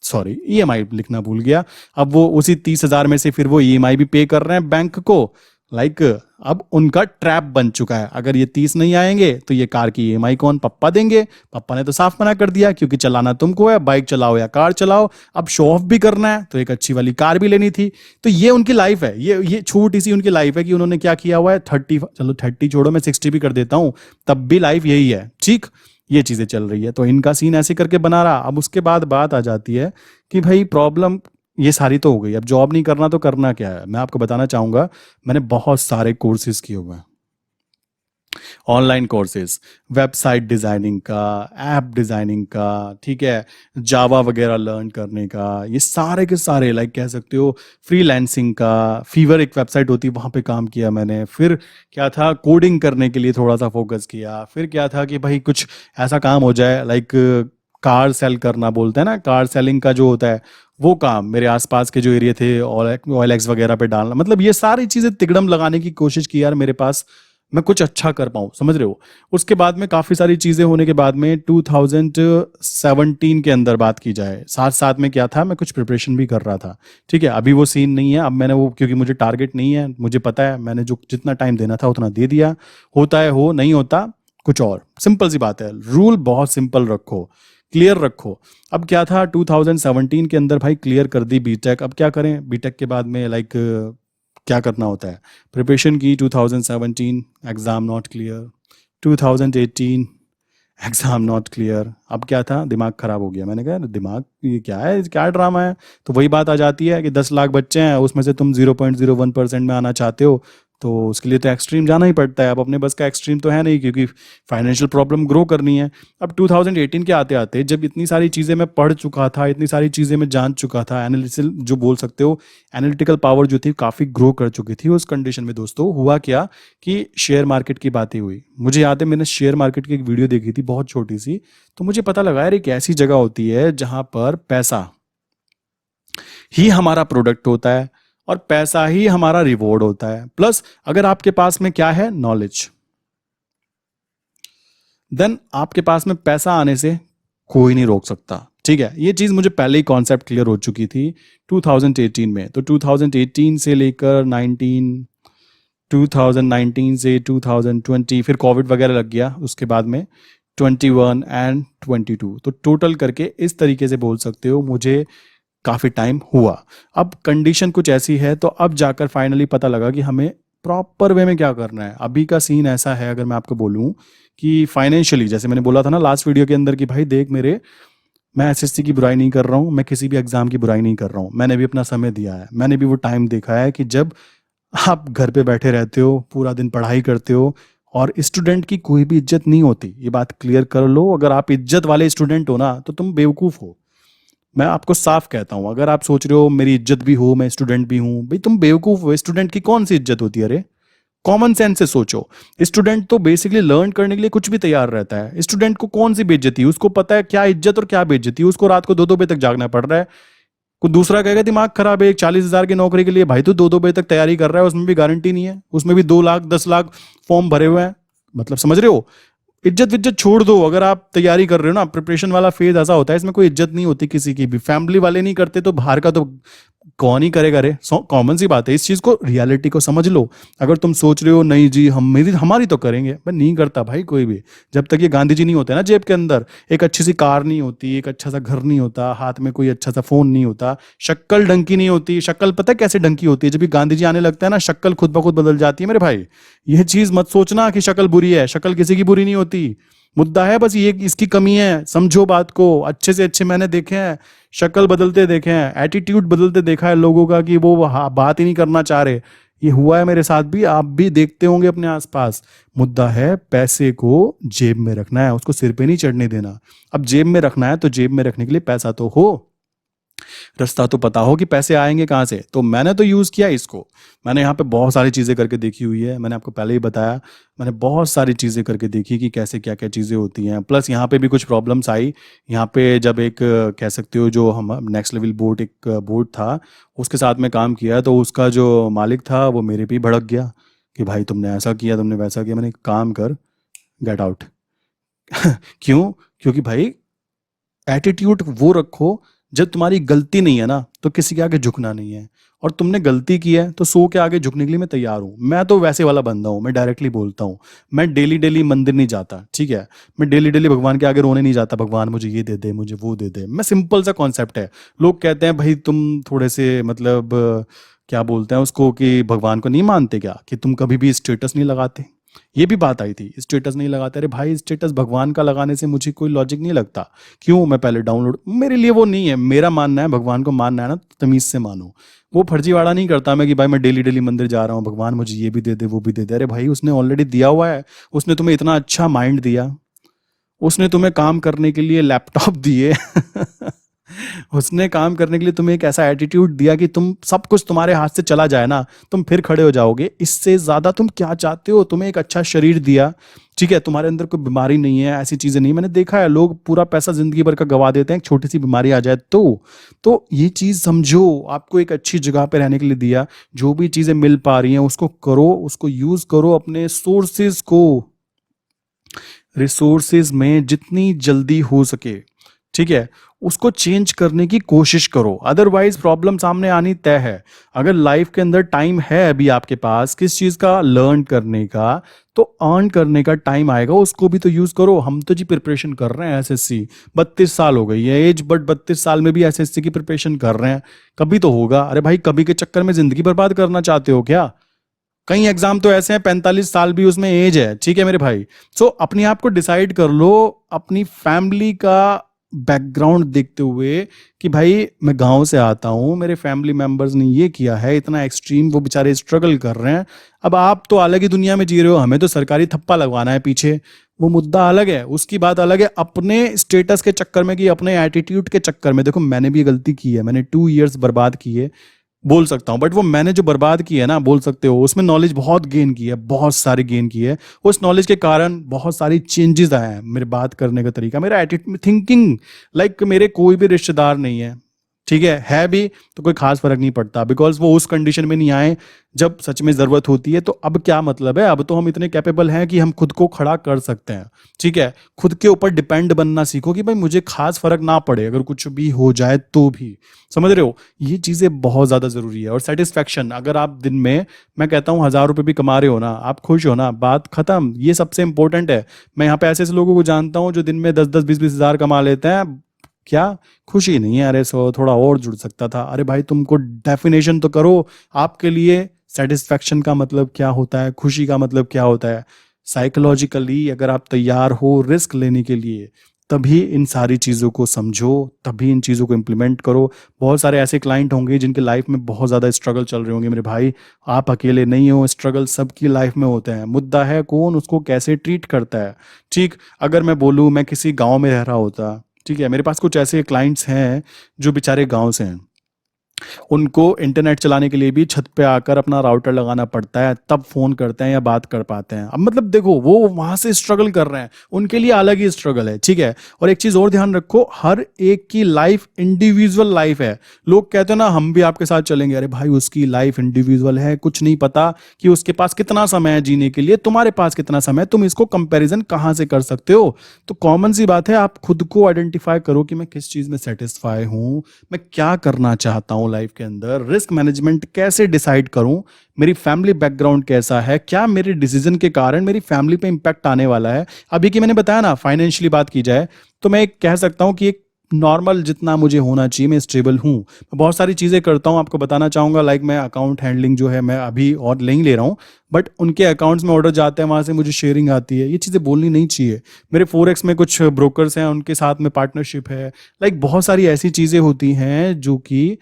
सॉरी, ईएमआई लिखना भूल गया। अब वो उसी 30,000 में से फिर वो ईएमआई भी पे कर रहे हैं बैंक को। लाइक अब उनका ट्रैप बन चुका है। अगर ये 30 नहीं आएंगे तो ये कार की ईएमआई कौन? पापा देंगे। पापा ने तो साफ मना कर दिया, क्योंकि चलाना तुमको है, बाइक चलाओ या कार चलाओ। अब शो ऑफ भी करना है तो एक अच्छी वाली कार भी लेनी थी। तो ये उनकी लाइफ है, ये छोटी सी उनकी लाइफ है कि उन्होंने क्या किया हुआ है। 30, चलो 30 छोड़ो, मैं 60 भी कर देता हूँ, तब भी लाइफ यही है। ठीक, ये चीजें चल रही है। तो इनका सीन ऐसे करके बना रहा। अब उसके बाद बात आ जाती है कि भाई प्रॉब्लम ये सारी तो हो गई, अब जॉब नहीं करना तो करना क्या है? मैं आपको बताना चाहूंगा, मैंने बहुत सारे कोर्सेज किए हुए हैं, ऑनलाइन कोर्सेज, वेबसाइट डिजाइनिंग का, ऐप डिजाइनिंग का, ठीक है, जावा वगैरह लर्न करने का, ये सारे के सारे लाइक कह सकते हो, फ्रीलांसिंग का, फीवर एक वेबसाइट होती है वहाँ पे काम किया मैंने। फिर क्या था, कोडिंग करने के लिए थोड़ा सा फोकस किया। फिर क्या था कि भाई कुछ ऐसा काम हो जाए, लाइक कार सेल करना बोलते हैं ना, कार सेलिंग का जो होता है वो काम, मेरे आसपास के जो एरिया थे OLX वगैरह पे डालना, मतलब ये सारी चीज़ें तिकड़म लगाने की कोशिश की यार मेरे पास, मैं कुछ अच्छा कर पाऊँ, समझ रहे हो। उसके बाद में काफ़ी सारी चीज़ें होने के बाद में 2017 के अंदर बात की जाए, साथ साथ में क्या था, मैं कुछ प्रिपरेशन भी कर रहा था। ठीक है, अभी वो सीन नहीं है। अब मैंने वो, क्योंकि मुझे टारगेट नहीं है, मुझे पता है मैंने जो जितना टाइम देना था उतना दे दिया। होता है हो, नहीं होता कुछ और, सिंपल सी बात है। रूल बहुत सिंपल रखो, क्लियर रखो। अब क्या था, 2017 के अंदर भाई क्लियर कर दी बीटेक। अब क्या करें, बीटेक के बाद में लाइक क्या करना होता है, प्रिपरेशन की। 2017 exam not clear, 2018 exam not clear. अब क्या था, दिमाग ख़राब हो गया। मैंने कहा दिमाग, ये क्या है, क्या ड्रामा है। तो वही बात आ जाती है कि 10 लाख बच्चे हैं, उसमें से तुम 0.01% में आना चाहते हो, तो उसके लिए तो एक्सट्रीम जाना ही पड़ता है। अब अपने बस का एक्सट्रीम तो है नहीं, क्योंकि फाइनेंशियल प्रॉब्लम ग्रो करनी है। अब 2018 के आते आते जब इतनी सारी चीज़ें मैं पढ़ चुका था, इतनी सारी चीज़ें मैं जान चुका था, एनालिसिस जो बोल सकते हो, एनालिटिकल पावर जो थी काफ़ी ग्रो कर चुकी थी। उस कंडीशन में दोस्तों हुआ क्या कि शेयर मार्केट की बातें हुई। मुझे याद है मैंने शेयर मार्केट की एक वीडियो देखी थी बहुत छोटी सी, तो मुझे पता लगा यार एक ऐसी जगह होती है जहाँ पर पैसा ही हमारा प्रोडक्ट होता है और पैसा ही हमारा रिवॉर्ड होता है। प्लस अगर आपके पास में क्या है, नॉलेज, देन आपके पास में पैसा आने से कोई नहीं रोक सकता। ठीक है, ये चीज मुझे पहले ही कॉन्सेप्ट क्लियर हो चुकी थी 2018 में। तो 2018 से लेकर 2019 से 2020, फिर कोविड वगैरह लग गया उसके बाद में, 21 एंड 22, तो टोटल करके इस तरीके से बोल सकते हो मुझे काफ़ी टाइम हुआ। अब कंडीशन कुछ ऐसी है, तो अब जाकर फाइनली पता लगा कि हमें प्रॉपर वे में क्या करना है। अभी का सीन ऐसा है, अगर मैं आपको बोलूं कि फाइनेंशियली, जैसे मैंने बोला था ना लास्ट वीडियो के अंदर कि भाई देख मेरे, मैं एसएससी की बुराई नहीं कर रहा हूँ, मैं किसी भी एग्जाम की बुराई नहीं कर रहा हूँ, मैंने भी अपना समय दिया है, मैंने भी वो टाइम देखा है कि जब आप घर पे बैठे रहते हो, पूरा दिन पढ़ाई करते हो और स्टूडेंट की कोई भी इज्जत नहीं होती। ये बात क्लियर कर लो, अगर आप इज्जत वाले स्टूडेंट हो ना तो तुम बेवकूफ़ हो। मैं आपको साफ कहता हूं, अगर आप सोच रहे हो मेरी इज्जत भी हो, मैं स्टूडेंट भी हूं, भाई तुम बेवकूफ हो। स्टूडेंट की कौन सी इज्जत होती है? अरे कॉमन सेंस से सोचो। स्टूडेंट तो बेसिकली लर्न करने के लिए कुछ भी तैयार रहता है। स्टूडेंट को कौन सी बेइज्जती, उसको पता है क्या इज्जत और क्या बेइज्जती। उसको रात को 2-2 बजे तक जागना पड़ रहा है। कोई दूसरा कहेगा दिमाग खराब है, एक 40,000 की नौकरी के लिए भाई तो 2-2 बजे तक तैयारी कर रहा है, उसमें भी गारंटी नहीं है, उसमें भी 2 लाख 10 लाख फॉर्म भरे हुए हैं। मतलब समझ रहे हो, इज्जत विज्जत छोड़ दो। अगर आप तैयारी कर रहे हो ना, प्रिपरेशन वाला फेज ऐसा होता है, इसमें कोई इज्जत नहीं होती किसी की भी। फैमिली वाले नहीं करते तो बाहर का तो कौन ही करेगा रे। कॉमन सी बात है, इस चीज को, रियलिटी को समझ लो। अगर तुम सोच रहे हो नहीं जी हम मेरी हमारी तो करेंगे, मैं नहीं करता भाई कोई भी। जब तक ये गांधी जी नहीं होते ना जेब के अंदर, एक अच्छी सी कार नहीं होती, एक अच्छा सा घर नहीं होता, हाथ में कोई अच्छा सा फोन नहीं होता, शक्ल डंकी नहीं होती। शक्ल पता है कैसे डंकी होती है? जब भी गांधी जी आने लगता है ना, शक्ल खुद ब खुद बदल जाती है मेरे भाई। यह चीज मत सोचना कि शक्ल बुरी है, शक्ल किसी की बुरी नहीं होती। मुद्दा है बस ये, इसकी कमी है, समझो बात को। अच्छे से अच्छे मैंने देखे हैं, शक्ल बदलते देखे हैं, एटीट्यूड बदलते देखा है लोगों का कि वो बात ही नहीं करना चाह रहे। ये हुआ है मेरे साथ भी, आप भी देखते होंगे अपने आसपास। मुद्दा है पैसे को जेब में रखना है, उसको सिर पे नहीं चढ़ने देना। अब जेब में रखना है तो जेब में रखने के लिए पैसा तो हो, रास्ता तो पता हो कि पैसे आएंगे कहाँ से। तो मैंने तो यूज़ किया इसको। मैंने यहाँ पे बहुत सारी चीज़ें करके देखी हुई है, मैंने आपको पहले ही बताया। मैंने बहुत सारी चीज़ें करके देखी कि कैसे क्या क्या चीज़ें होती हैं। प्लस यहाँ पे भी कुछ प्रॉब्लम्स आई। यहाँ पे जब एक कह सकते हो जो हम नेक्स्ट लेवल बोर्ड, एक बोर्ड था, उसके साथ में काम किया, तो उसका जो मालिक था वो मेरे पे ही भड़क गया कि भाई तुमने ऐसा किया, तुमने वैसा किया। मैंने एक काम कर, गेट आउट। क्यों? क्योंकि भाई एटीट्यूड वो रखो, जब तुम्हारी गलती नहीं है ना तो किसी के आगे झुकना नहीं है, और तुमने गलती की है तो 100 के आगे झुकने के लिए मैं तैयार हूँ। मैं तो वैसे वाला बंदा हूँ, मैं डायरेक्टली बोलता हूँ। मैं डेली डेली मंदिर नहीं जाता, ठीक है। मैं डेली डेली भगवान के आगे रोने नहीं जाता, भगवान मुझे ये दे दे, मुझे वो दे दे। मैं सिंपल सा कॉन्सेप्ट है। लोग कहते हैं भाई तुम थोड़े से मतलब क्या बोलते हैं उसको, कि भगवान को नहीं मानते क्या, कि तुम कभी भी स्टेटस नहीं लगाते। ये भी बात आई थी, स्टेटस नहीं लगाते। अरे भाई स्टेटस भगवान का लगाने से मुझे कोई लॉजिक नहीं लगता। क्यों? मैं पहले डाउनलोड, मेरे लिए वो नहीं है। मेरा मानना है, भगवान को मानना है ना तो तमीज से मानो। वो फर्जीवाड़ा नहीं करता मैं कि भाई मैं डेली डेली मंदिर जा रहा हूँ, भगवान मुझे ये भी दे दे वो भी दे दे। अरे भाई उसने ऑलरेडी दिया हुआ है। उसने तुम्हें इतना अच्छा माइंड दिया, उसने तुम्हें काम करने के लिए लैपटॉप दिए। उसने काम करने के लिए तुम्हें एक ऐसा एटीट्यूड दिया कि तुम सब कुछ तुम्हारे हाथ से चला जाए ना तुम फिर खड़े हो जाओगे। इससे ज्यादा तुम क्या चाहते हो? तुम्हें एक अच्छा शरीर दिया, ठीक है, तुम्हारे अंदर कोई बीमारी नहीं है, ऐसी चीजें नहीं। मैंने देखा है लोग पूरा पैसा जिंदगी भर का गवा देते हैं, एक छोटी सी बीमारी आ जाए तो ये चीज समझो, आपको एक अच्छी जगह पे रहने के लिए दिया। जो भी चीजें मिल पा रही हैं उसको करो, उसको यूज करो, अपने सोर्सेज को, रिसोर्सेज में जितनी जल्दी हो सके, ठीक है, उसको चेंज करने की कोशिश करो। अदरवाइज प्रॉब्लम सामने आनी तय है। अगर लाइफ के अंदर टाइम है अभी आपके पास किस चीज का, लर्न करने का, तो अर्न करने का टाइम आएगा, उसको भी तो यूज करो। हम तो जी प्रिपरेशन कर रहे हैं एसएससी, 32 साल हो गई है एज, बट 32 साल में भी एसएससी की प्रिपरेशन कर रहे हैं। कभी तो होगा। अरे भाई कभी के चक्कर में जिंदगी बर्बाद करना चाहते हो क्या? कई एग्जाम तो ऐसे हैं 45 साल भी उसमें एज है, ठीक है मेरे भाई। सो अपने आप को डिसाइड कर लो, अपनी फैमिली का बैकग्राउंड देखते हुए, कि भाई मैं गांव से आता हूं, मेरे फैमिली मेंबर्स ने ये किया है, इतना एक्सट्रीम, वो बेचारे स्ट्रगल कर रहे हैं। अब आप तो अलग ही दुनिया में जी रहे हो, हमें तो सरकारी थप्पा लगवाना है पीछे, वो मुद्दा अलग है, उसकी बात अलग है। अपने स्टेटस के चक्कर में, कि अपने एटीट्यूड के चक्कर में, देखो मैंने भी गलती की है, मैंने 2 इयर्स बर्बाद किए बोल सकता हूँ, बट वो मैंने जो बर्बाद की है ना, बोल सकते हो, उसमें नॉलेज बहुत गेन की है, बहुत सारी गेन की है। उस नॉलेज के कारण बहुत सारी चेंजेस आए हैं, मेरे बात करने का तरीका, मेरा एटीट्यूड, थिंकिंग। लाइक मेरे कोई भी रिश्तेदार नहीं है, ठीक है भी तो कोई खास फर्क नहीं पड़ता, बिकॉज वो उस कंडीशन में नहीं आए जब सच में जरूरत होती है। तो अब क्या मतलब है, अब तो हम इतने कैपेबल हैं कि हम खुद को खड़ा कर सकते हैं, ठीक है। खुद के ऊपर डिपेंड बनना सीखो, कि भाई मुझे खास फर्क ना पड़े अगर कुछ भी हो जाए तो भी, समझ रहे हो। ये चीजें बहुत ज्यादा जरूरी है। और सेटिस्फैक्शन, अगर आप दिन में, मैं कहता हूँ 1000 रुपये भी कमा रहे हो ना, आप खुश हो ना, बात खत्म। ये सबसे इंपॉर्टेंट है। मैं यहाँ पे ऐसे ऐसे लोगों को जानता हूँ जो दिन में 10-10 20-20 हजार कमा लेते हैं, क्या खुशी नहीं है? अरे सो थोड़ा और जुड़ सकता था। अरे भाई तुमको डेफिनेशन तो करो, आपके लिए सेटिस्फैक्शन का मतलब क्या होता है, खुशी का मतलब क्या होता है। साइकोलॉजिकली अगर आप तैयार हो रिस्क लेने के लिए, तभी इन सारी चीज़ों को समझो, तभी इन चीज़ों को इम्प्लीमेंट करो। बहुत सारे ऐसे क्लाइंट होंगे जिनके लाइफ में बहुत ज़्यादा स्ट्रगल चल रहे होंगे मेरे भाई, आप अकेले नहीं हो। स्ट्रगल सबकी लाइफ में होते हैं, मुद्दा है कौन उसको कैसे ट्रीट करता है, ठीक। अगर मैं बोलूँ, मैं किसी गाँव में रह रहा होता, ठीक है, मेरे पास कुछ ऐसे क्लाइंट्स हैं जो बेचारे गांव से हैं, उनको इंटरनेट चलाने के लिए भी छत पे आकर अपना राउटर लगाना पड़ता है, तब फोन करते हैं या बात कर पाते हैं। अब मतलब देखो वो वहां से स्ट्रगल कर रहे हैं, उनके लिए अलग ही स्ट्रगल है, ठीक है। और एक चीज और ध्यान रखो, हर एक की लाइफ इंडिविजुअल लाइफ है। लोग कहते हैं ना हम भी आपके साथ चलेंगे, अरे भाई उसकी लाइफ इंडिविजुअल है, कुछ नहीं पता कि उसके पास कितना समय है जीने के लिए, तुम्हारे पास कितना समय है, तुम इसको कंपैरिजन कहां से कर सकते हो। तो कॉमन सी बात है, आप खुद को आइडेंटिफाई करो कि मैं किस चीज में सेटिस्फाई हूं, मैं क्या करना चाहता हूं लाइफ के अंदर, रिस्क मैनेजमेंट कैसे डिसाइड करूं, मेरी फैमिली बैकग्राउंड कैसा है, क्या मेरे डिसीजन के कारण मेरी फैमिली पे इंपैक्ट आने वाला है। अभी की मैंने बताया ना, फाइनेंशियली बात की जाए तो मैं एक कह सकता हूं कि एक नॉर्मल जितना मुझे होना चाहिए, मैं स्टेबल हूं। मैं बहुत सारी चीज़ें करता हूं, आपको बताना चाहूंगा। लाइक मैं अकाउंट हैंडलिंग जो है मैं अभी और नहीं ले रहा हूं, बट उनके अकाउंट्स में ऑर्डर जाते हैं, वहां से मुझे शेयरिंग आती है। ये चीज़ें बोलनी नहीं चाहिए। मेरे फोरेक्स में कुछ ब्रोकर्स हैं, उनके साथ में पार्टनरशिप है। लाइक बहुत सारी ऐसी चीज़ें होती हैं जो कि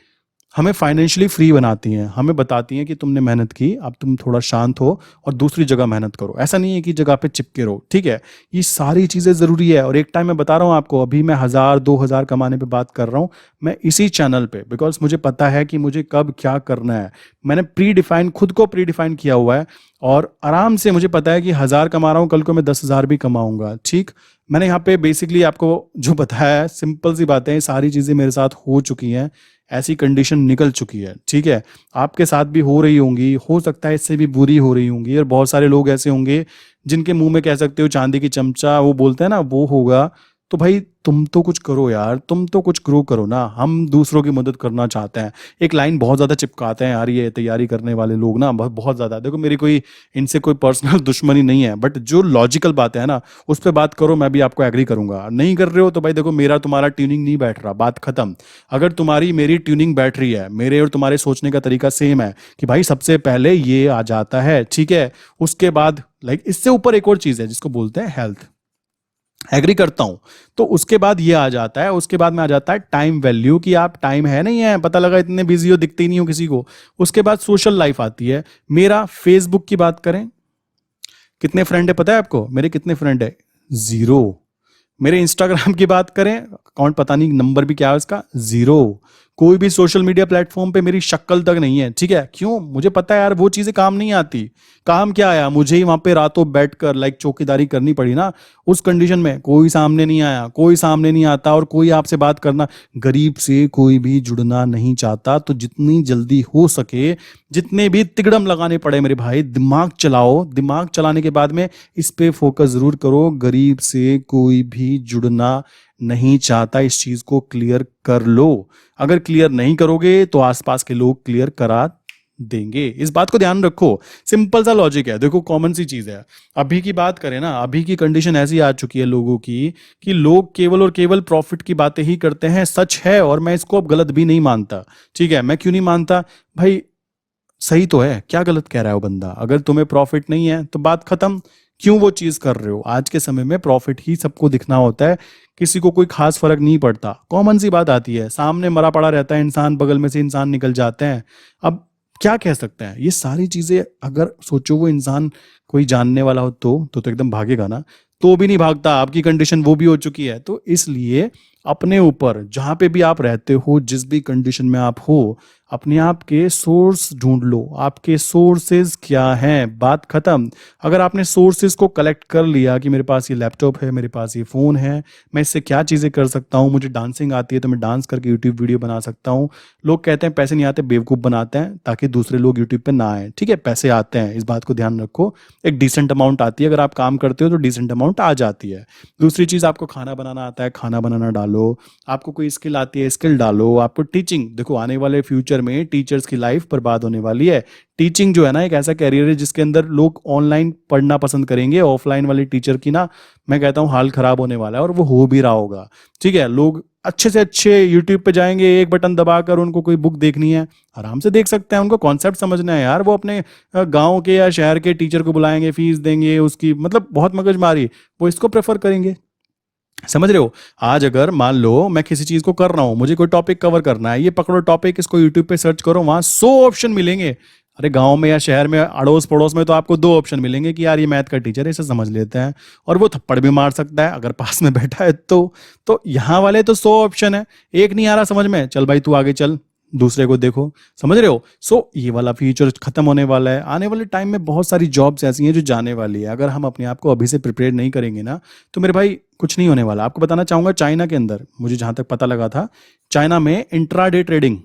हमें फाइनेंशियली फ्री बनाती हैं, हमें बताती हैं कि तुमने मेहनत की, अब तुम थोड़ा शांत हो और दूसरी जगह मेहनत करो। ऐसा नहीं है कि जगह पे चिपके रहो, ठीक है? ये सारी चीज़ें ज़रूरी है। और एक टाइम मैं बता रहा हूँ आपको, अभी मैं 1000-2000 कमाने पे बात कर रहा हूँ, मैं इसी चैनल पे, बिकॉज़ मुझे पता है कि मुझे कब क्या करना है। मैंने खुद को प्री डिफाइन किया हुआ है और आराम से मुझे पता है कि 1000 कमा रहा हूँ, कल को मैं 10,000 भी कमाऊँगा, ठीक? मैंने यहाँ पे बेसिकली आपको जो बताया है, सिंपल सी बातें, सारी चीज़ें मेरे साथ हो चुकी हैं। ऐसी कंडीशन निकल चुकी है, ठीक है? आपके साथ भी हो रही होंगी, हो सकता है इससे भी बुरी हो रही होंगी, और बहुत सारे लोग ऐसे होंगे जिनके मुंह में कह सकते हो चांदी की चमचा, वो बोलते हैं ना, वो होगा। तो भाई तुम तो कुछ करो यार, तुम तो कुछ ग्रो करो ना। हम दूसरों की मदद करना चाहते हैं। एक लाइन बहुत ज्यादा चिपकाते हैं यार ये तैयारी करने वाले लोग ना, बहुत बहुत ज्यादा। देखो मेरी कोई इनसे कोई पर्सनल दुश्मनी नहीं है, बट जो लॉजिकल बातें है ना, उस पर बात करो, मैं भी आपको एग्री करूंगा। नहीं कर रहे हो तो भाई देखो, मेरा तुम्हारा ट्यूनिंग नहीं बैठ रहा, बात खत्म। अगर तुम्हारी मेरी ट्यूनिंग बैठ रही है, मेरे और तुम्हारे सोचने का तरीका सेम है कि भाई सबसे पहले ये आ जाता है, ठीक है? उसके बाद इससे ऊपर एक और चीज है जिसको बोलते हैं हेल्थ, एग्री करता हूं। तो उसके बाद ये आ जाता है, उसके बाद में आ जाता है टाइम वैल्यू, कि आप टाइम है नहीं है, पता लगा इतने बिजी हो, दिखते ही नहीं हो किसी को। उसके बाद सोशल लाइफ आती है। मेरा फेसबुक की बात करें, कितने फ्रेंड है पता है आपको? मेरे कितने फ्रेंड है? जीरो। मेरे इंस्टाग्राम की बात करें, अकाउंट पता नहीं नंबर भी क्या है उसका, जीरो। कोई भी सोशल मीडिया प्लेटफॉर्म पे मेरी शक्ल तक नहीं है, ठीक है? क्यों? मुझे पता है यार वो चीजें काम नहीं आती। काम क्या आया? मुझे ही वहां पे रातों बैठकर चौकीदारी करनी पड़ी ना। उस कंडीशन में कोई सामने नहीं आया, कोई सामने नहीं आता, और कोई आपसे बात करना, गरीब से कोई भी जुड़ना नहीं चाहता। तो जितनी जल्दी हो सके, जितने भी तिकड़म लगाने पड़े मेरे भाई, दिमाग चलाओ। दिमाग चलाने के बाद में इस पे फोकस जरूर करो। गरीब से कोई भी जुड़ना नहीं चाहता, इस चीज को क्लियर कर लो। अगर क्लियर नहीं करोगे तो आसपास के लोग क्लियर करा देंगे, इस बात को ध्यान रखो। सिंपल सा लॉजिक है, देखो कॉमन सी चीज है। अभी की बात करें ना, अभी की कंडीशन ऐसी आ चुकी है लोगों की कि लोग केवल और केवल प्रॉफिट की बातें ही करते हैं। सच है, और मैं इसको अब गलत भी नहीं मानता, ठीक है? मैं क्यों नहीं मानता भाई? सही तो है, क्या गलत कह रहा है वो बंदा? अगर तुम्हें प्रॉफिट नहीं है तो बात खत्म। क्यों वो चीज कर रहे हो? आज के समय में प्रॉफिट ही सबको दिखना होता है, किसी को कोई खास फर्क नहीं पड़ता। कॉमन सी बात आती है, सामने मरा पड़ा रहता है इंसान, बगल में से इंसान निकल जाते हैं। अब क्या कह सकते हैं? ये सारी चीजें अगर सोचो, वो इंसान कोई जानने वाला हो तो एकदम भागेगा ना। तो भी नहीं भागता, आपकी कंडीशन वो भी हो चुकी है। तो इसलिए अपने ऊपर, जहां पे भी आप रहते हो, जिस भी कंडीशन में आप हो, अपने आप के सोर्स ढूंढ लो। आपके सोर्सेज क्या हैं, बात खत्म। अगर आपने सोर्सेज को कलेक्ट कर लिया कि मेरे पास ये लैपटॉप है, मेरे पास ये फोन है, मैं इससे क्या चीजें कर सकता हूँ, मुझे डांसिंग आती है तो मैं डांस करके यूट्यूब वीडियो बना सकता हूँ। लोग कहते हैं पैसे नहीं आते, बेवकूफ बनाते हैं ताकि दूसरे लोग यूट्यूब पे ना आए, ठीक है? पैसे आते हैं, इस बात को ध्यान रखो। एक डिसेंट अमाउंट आती है, अगर आप काम करते हो तो डिसेंट अमाउंट आ जाती है। दूसरी चीज, आपको खाना बनाना आता है, खाना बनाना डालो। आपको कोई स्किल आती है, स्किल डालो। आपको टीचिंग, देखो आने वाले फ्यूचर में टीचर्स की लाइफ बर्बाद होने वाली है। टीचिंग जो है ना, एक ऐसा कैरियर है जिसके अंदर लोग ऑनलाइन पढ़ना पसंद करेंगे। ऑफलाइन वाले टीचर की ना, मैं कहता हूँ हाल खराब होने वाला है, और वो हो भी रहा होगा, ठीक है? लोग अच्छे से अच्छे यूट्यूब पे जाएंगे, एक बटन दबाकर उनको कोई बुक देखनी है, आराम से देख सकते हैं। उनको कॉन्सेप्ट समझना है यार, वो अपने गांव के या शहर के टीचर को बुलाएंगे, फीस देंगे उसकी, मतलब बहुत मगजमारी, वो इसको प्रेफर करेंगे। समझ रहे हो? आज अगर मान लो मैं किसी चीज को कर रहा हूं, मुझे कोई टॉपिक कवर करना है, ये पकड़ो टॉपिक, इसको यूट्यूब पे सर्च करो, वहां 100 ऑप्शन मिलेंगे। अरे गांव में या शहर में, अड़ोस पड़ोस में तो आपको 2 ऑप्शन मिलेंगे कि यार ये मैथ का टीचर है, इसे समझ लेते हैं। और वो थप्पड़ भी मार सकता है अगर पास में बैठा है तो यहाँ वाले तो 100 ऑप्शन है, एक नहीं आ रहा समझ में, चल भाई तू आगे चल, दूसरे को देखो। समझ रहे हो? ये वाला फीचर खत्म होने वाला है। आने वाले टाइम में बहुत सारी जॉब्स ऐसी हैं जो जाने वाली है। अगर हम अपने आप को अभी से प्रिपेयर नहीं करेंगे ना, तो मेरे भाई कुछ नहीं होने वाला। आपको बताना चाहूंगा, चाइना के अंदर मुझे जहां तक पता लगा था, चाइना में इंट्राडे ट्रेडिंग